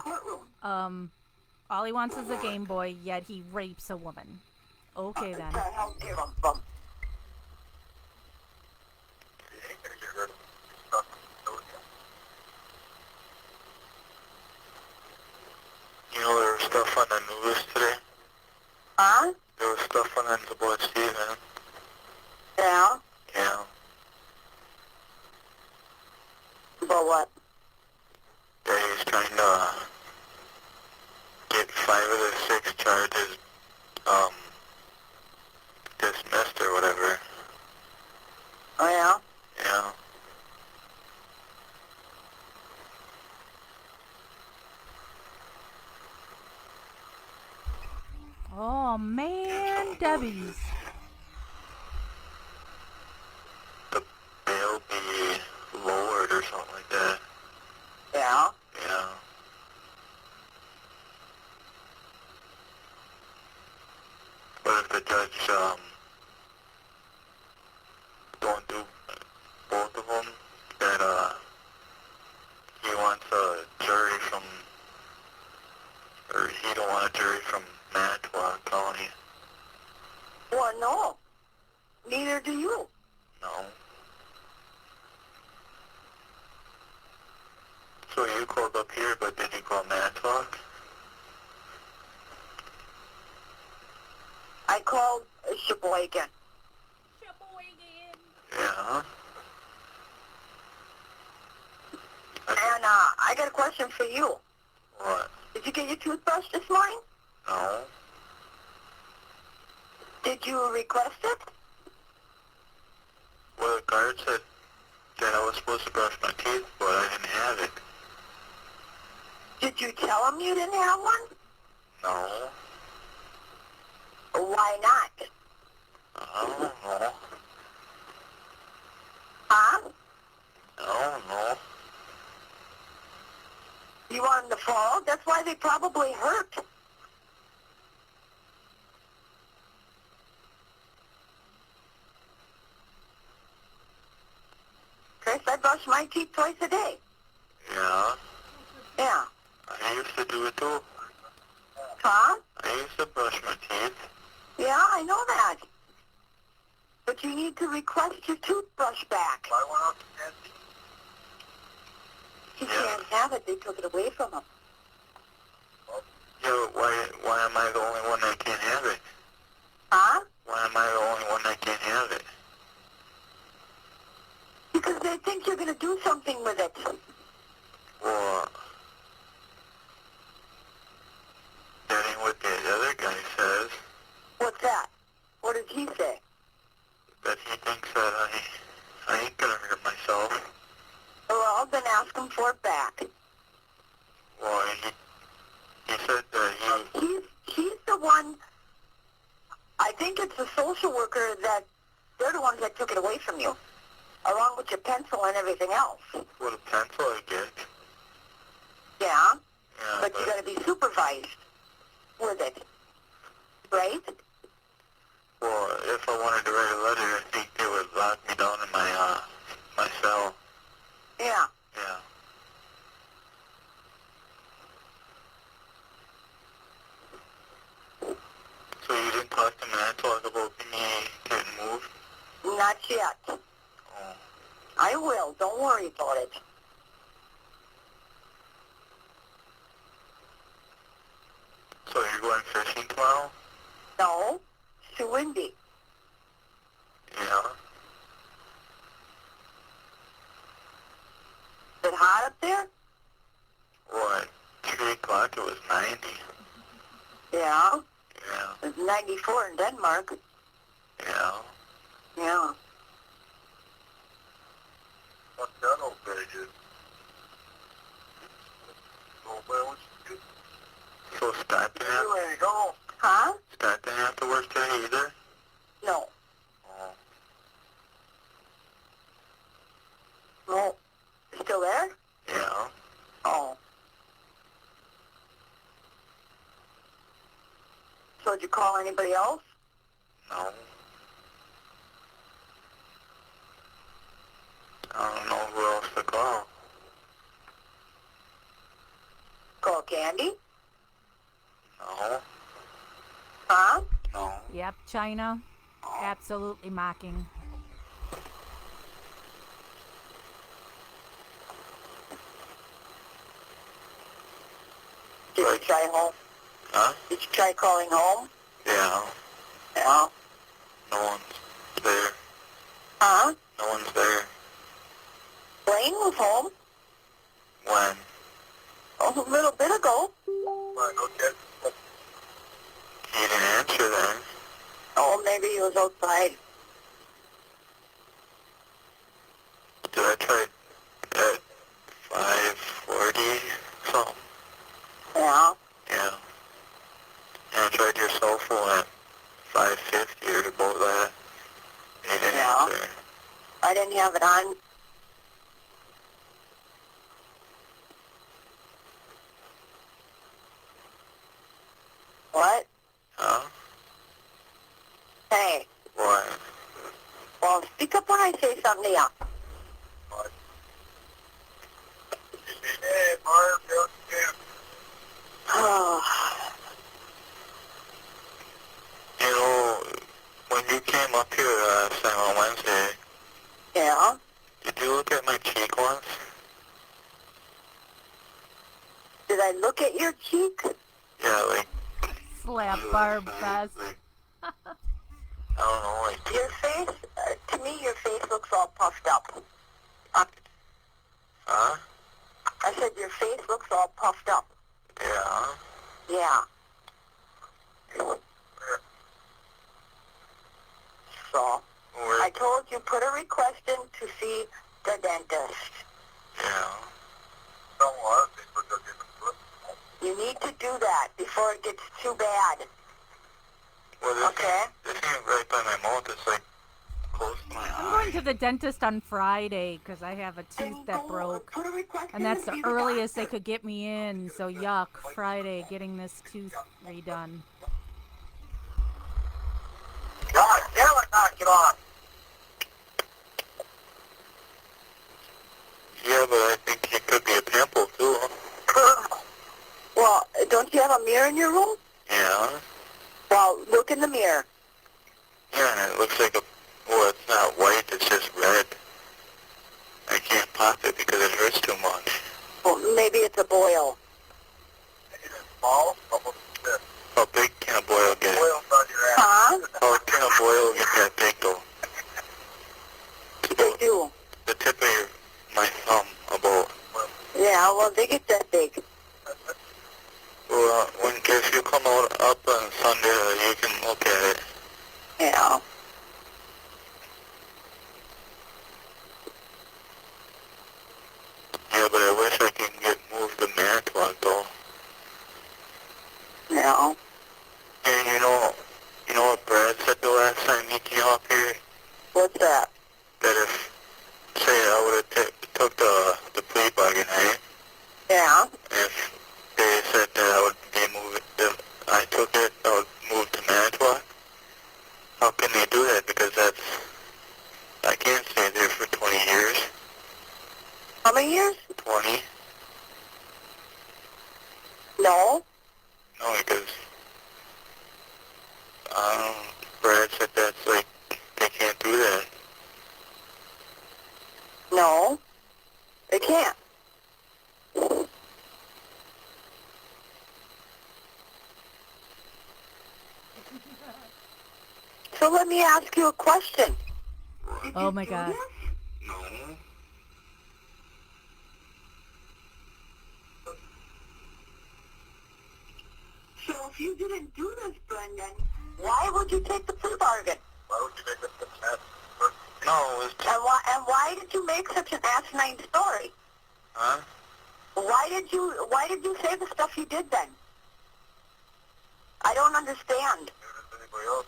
All he wants is a Game Boy, yet he rapes a woman. Okay then. You know, there was stuff on the news today. Huh? There was stuff on the news about Steven. Yeah? Yeah. About what? That he's trying to get 5 of the 6 charges, dismissed or whatever. Oh, yeah? Yeah. Oh man, Debbie's. The bail be lowered or something like that. Yeah? Yeah. But if the judge, don't do both of them, then, he wants a jury from, or he don't want a jury from Manitowoc County. Well, no. Neither do you. No. So you called up here, but did you call Manitowoc? I called Sheboygan. Yeah. And, I got a question for you. What? Did you get your toothbrush this morning? No. Did you request it? Well, the guard said that I was supposed to brush my teeth, but I didn't have it. Did you tell him you didn't have one? No. Why not? I don't know. Huh? I don't know. You want them to fall? That's why they probably hurt. Chris, I brush my teeth twice a day. Yeah. Yeah. I used to do it too. Huh? I used to brush my teeth. Yeah, I know that. But you need to request your toothbrush back. I went out to Nancy. He Yeah. can't have it. They took it away from him. Yeah, why am I the only one that can't have it? Huh? Why am I the only one that can't have it? Because they think you're going to do something with it. Well, that ain't what the other guy says. What's that? What does he say? That he thinks that I ain't gonna hurt myself. Well, then ask him for it back. Well, he said that He's the one, I think it's the social worker that, they're the ones that took it away from you, along with your pencil and everything else. with a pencil I get. Yeah, Yeah, but you got to be supervised with it, right? well, if I wanted to write a letter, I think they would lock me down in my cell. Yeah. Yeah. So you didn't talk to Manitowoc about me getting moved? Not yet. Oh. I will. Don't worry about it. So you're going fishing tomorrow? No, it's too windy. Yeah. Is it hot up there? Well, at 3 o'clock it was 90. Yeah. Yeah. It's 94 in Denmark. Yeah. Yeah. What's that old bridge? Oh, well, so Scott didn't have, Go. Huh? Scott didn't have to work today either? No. Oh. No. Still there? Yeah. Oh. So did you call anybody else? No. I don't know who else to call. Call Candy? No. Huh? No. Yep, China. Absolutely mocking. Did you try home? Huh? Did you try calling home? Yeah. Yeah. No one's there. Huh? No one's there. Blaine was home When? a little bit ago. Why, okay. He didn't answer then. Oh, maybe he was outside. Did I try at 5:40 something? Yeah. Yeah. And I tried your cell phone at 5:50 or about that. And he didn't Yeah. answer. I didn't have it on. What? Huh? Hey. What? Well, speak up when I say something to you. What? Hey, Barb, Oh. you know, when you came up here last time on Wednesday, Yeah? did you look at my cheek once? Did I look at your cheek? Yeah, like... Slap Barb fest. Like, I don't know, like... Your face, to me, your face looks all puffed up. Huh? I said your face looks all puffed up. Yeah. Yeah. So, Where? I told you put a request in to see the dentist. Yeah. Don't want to people go get You need to do that before it gets too bad. Well, this Okay. This ain't right by my mouth. It's like close to my I'm eye. going to the dentist on Friday because I have a tooth that broke. Put a request And in that's to the see the earliest they doctor. could get me in. So yuck, Friday, getting this tooth redone. God damn it, knock it off. Yeah, but I think it could be a pimple too. Well, don't you have a mirror in your room? Yeah? Well, look in the mirror. Yeah, and it looks like well, it's not white, it's just red. I can't pop it because it hurts too much. Well, maybe it's a boil. Small? How big can a boil get? Huh? How can a boil get that big though? They do. The tip of my thumb about. Yeah, well, they get that big. Well, if you come out up on Sunday, you can look at it. Yeah. Yeah, but I wish I could get moved the Manitowoc though. Yeah. And you know what Brad said the last time he came up here? What's that? That if, say, I would have took the plea bargain, right? Yeah. If they said that I would be moving, if I took it, I would move to Manitowoc. How can they do that? Because I can't stay there for 20 years. How many years? 20? No. No, because, Brad said that's like, they can't do that. No. They can't. So let me ask you a question. Oh my God. No. So if you didn't do this, Brendan, why would you take the plea bargain? Why would you make a success? No, it was And why did you make such an asinine story? huh? Why did you say the stuff you did then? I don't understand. Anybody else?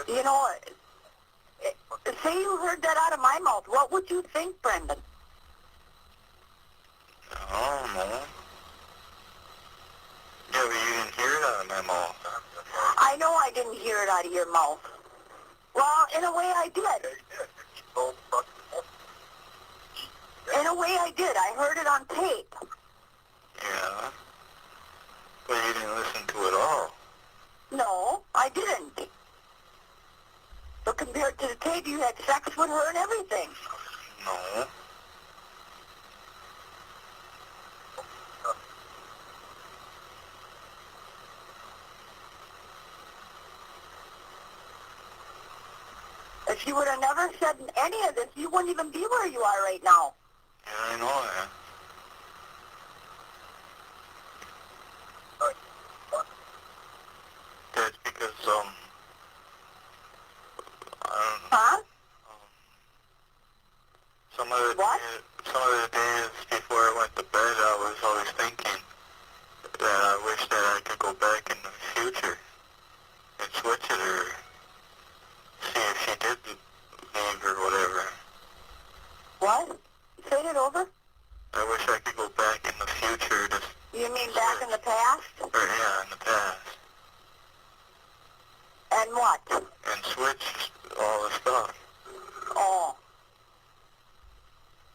You know, say you heard that out of my mouth, what would you think, Brendan? I don't know. Yeah, but you didn't hear it out of my mouth. I know I didn't hear it out of your mouth. Well, in a way I did. In a way I did. I heard it on tape. Yeah. But you didn't listen to it all. No, I didn't. But compared to the tape, you had sex with her and everything. No. If you would have never said any of this, you wouldn't even be where you are right now. Yeah, I know that. That's because, I don't know. Huh? Some of the days before I went to bed, I was always thinking that I wish that I could go back in the future and switch it or see if she did leave or whatever. What? Say it over? I wish I could go back in the future to, You mean back in the past? or yeah, in the past, And what? and switch all the stuff. Oh.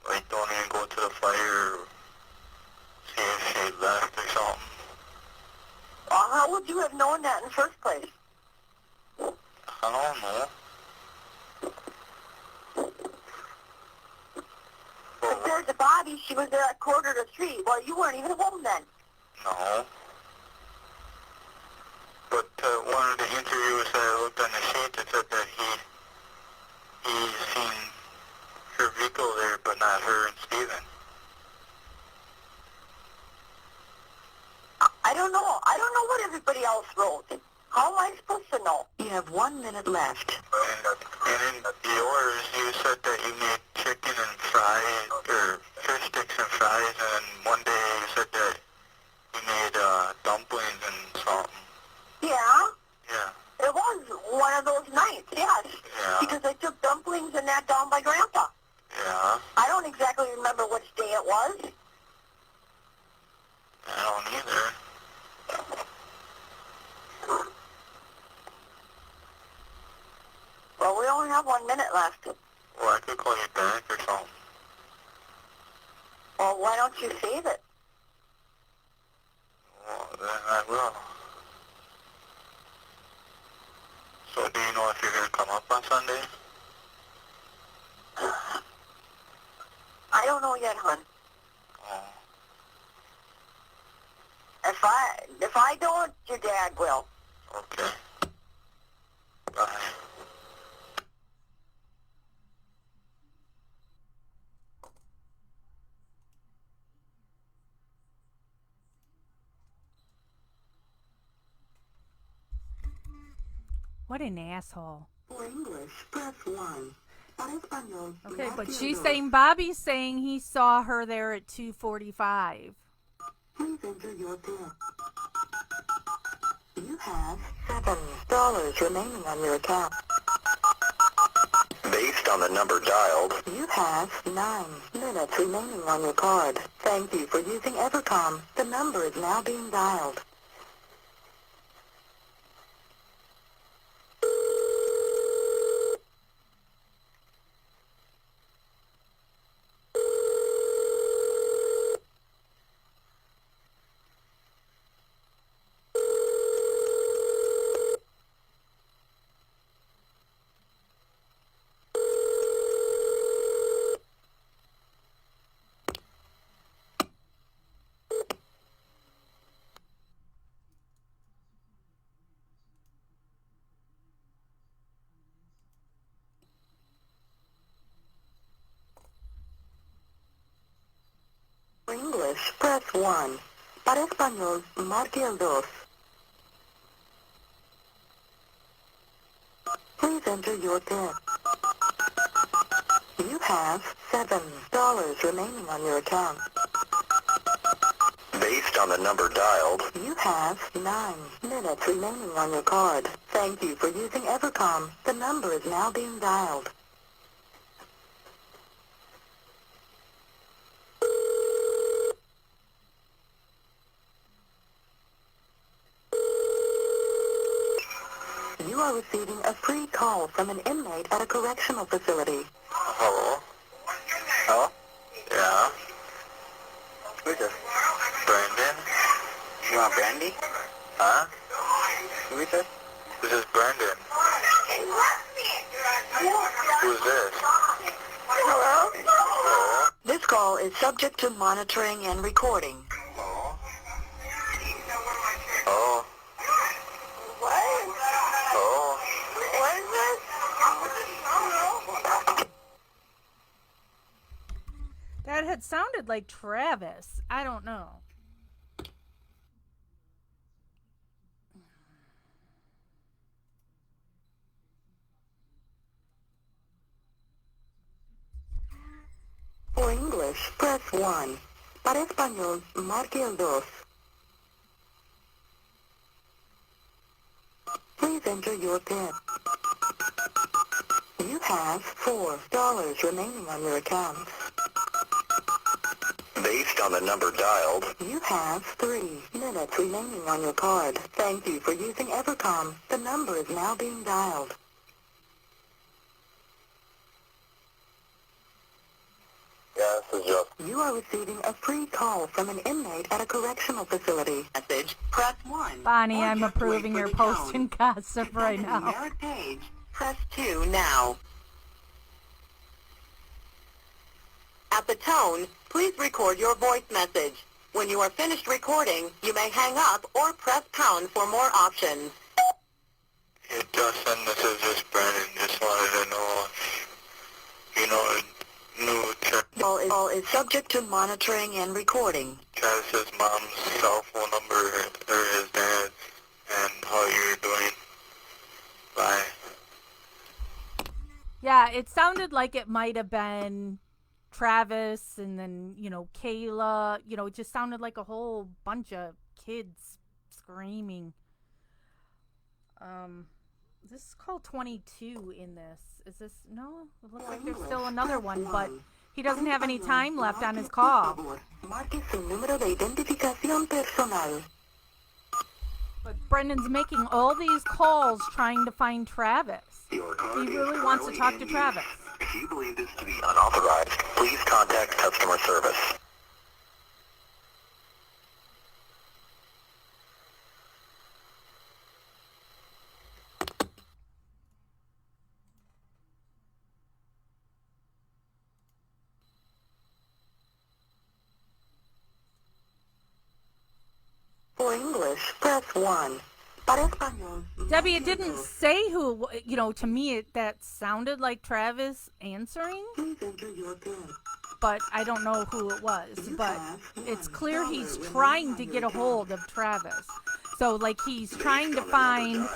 Like, don't even go to the fire or see if she left or something. Well, how would you have known that in the first place? I don't know. Compared to Bobby, she was there at 2:45. Well, you weren't even home then. No. But one of the interviews that I looked on the sheet, it said that he seen her vehicle there, but not her and Steven. I don't know. I don't know what everybody else wrote. How am I supposed to know? You have 1 minute left. And in yours, you said that you made chicken and fries, or fish sticks and fries, and one day you said that you made dumplings and something. Yeah, Yeah. it was one of those nights, yes. Yeah. Because I took dumplings and that down by Grandpa. Yeah. I don't exactly remember which day it was. I don't either. Well, we only have 1 minute left. Well, I could call you back or something. Well, why don't you save it? Well, then I will. So do you know if you're going to come up on Sunday? I don't know yet, hon. Oh. If I don't, your dad will. Okay. Bye. What an asshole. For English, press 1. Para español, Okay, but marque she's dos. saying, Bobby's saying he saw her there at 2:45. Please enter your PIN. You have $7 remaining on your account. Based on the number dialed, You have 9 minutes remaining on your card. Thank you for using Evercom. The number is now being dialed. For English, press 1. Para español, marque el 2. Please enter your PIN. You have $7 remaining on your account. based on the number dialed, You have 9 minutes remaining on your card. Thank you for using Evercom. The number is now being dialed. You are receiving a free call from an inmate at a correctional facility. hello? Hello? Yeah? Who's this? Brandon? You want brandy? Huh? Who is this? This is Brandon. Who's this? Hello? Hello? This call is subject to monitoring and recording. Hello? Oh. What? Oh. What is this? That had sounded like Travis. I don't know. For English, press 1. Para español, marque el 2. Please enter your PIN. You have $4 remaining on your account. Based on the number dialed, You have 3 minutes remaining on your card. Thank you for using Evercom. The number is now being dialed. yeah, this is just You are receiving a free call from an inmate at a correctional facility. Message, press 1. Bonnie, Or I'm just approving wait your for the post tone. in gossip To right send a now. numeric page, press 2 now. At the tone, please record your voice message. When you are finished recording, you may hang up or press pound for more options. Hey Justin, this is just Brandon. Just wanted to know if, you know, knew Call is subject to monitoring and recording. Travis's mom's cell phone number or his dad's and how you're doing. Bye. Yeah, it sounded like it might have been Travis and then, Kayla. It just sounded like a whole bunch of kids screaming. This is call 22 in this. Is this? No, it looks like there's still another one, but he doesn't have any time left on his call. Marque su número de identificación personal. But Brendan's making all these calls trying to find Travis. He really wants to talk to Travis. If you believe this to be unauthorized, please contact customer service. 1. Para español. Debbie, it didn't say who, to me that sounded like Travis answering, Please enter your PIN. but I don't know who it was. But it's clear he's trying to get a hold of Travis. So, like, he's trying to find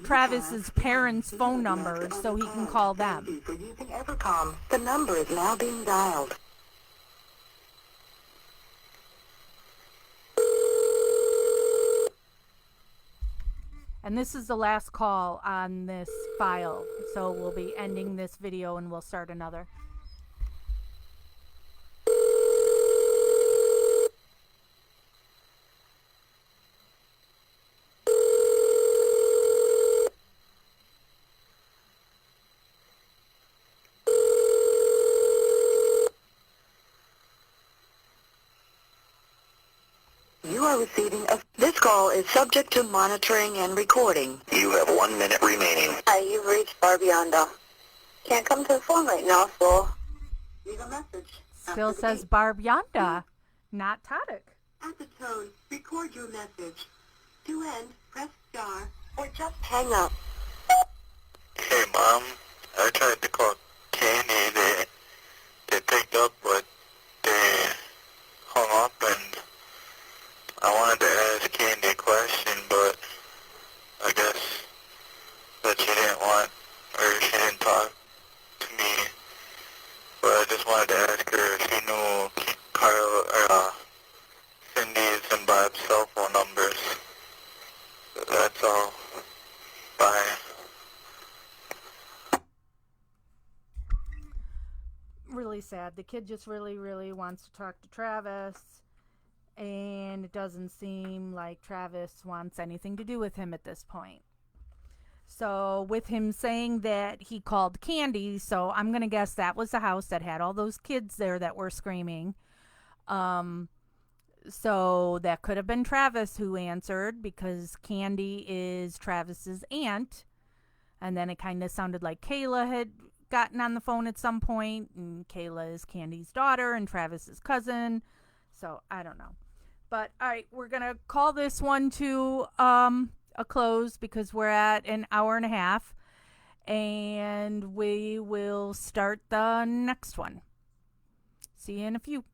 Travis's parents' phone numbers so he can call them. Thank you for using Evercom. The number is now being dialed. And this is the last call on this file. So we'll be ending this video and we'll start another. You are receiving a... This call is subject to monitoring and recording. You have 1 minute remaining. Hi, you've reached Barbianda. Can't come to the phone right now, so leave a message. Still says Barbianda, not Tadic. At the tone, record your message. To end, press star. Or just hang up. Hey, Mom. I tried to call Candy. They picked up, but they hung up, and I wanted to ask Candy a question, but I guess that she didn't want, or she didn't talk to me. But I just wanted to ask her if she knew Cindy's and Bob's cell phone numbers. That's all. Bye. Really sad. The kid just really, really wants to talk to Travis. And it doesn't seem like Travis wants anything to do with him at this point. So with him saying that he called Candy, so I'm going to guess that was the house that had all those kids there that were screaming. So that could have been Travis who answered, because Candy is Travis's aunt. And then it kind of sounded like Kayla had gotten on the phone at some point, and Kayla is Candy's daughter and Travis's cousin. So I don't know. But all right, we're going to call this one to a close because we're at an hour and a half, and we will start the next one. See you in a few.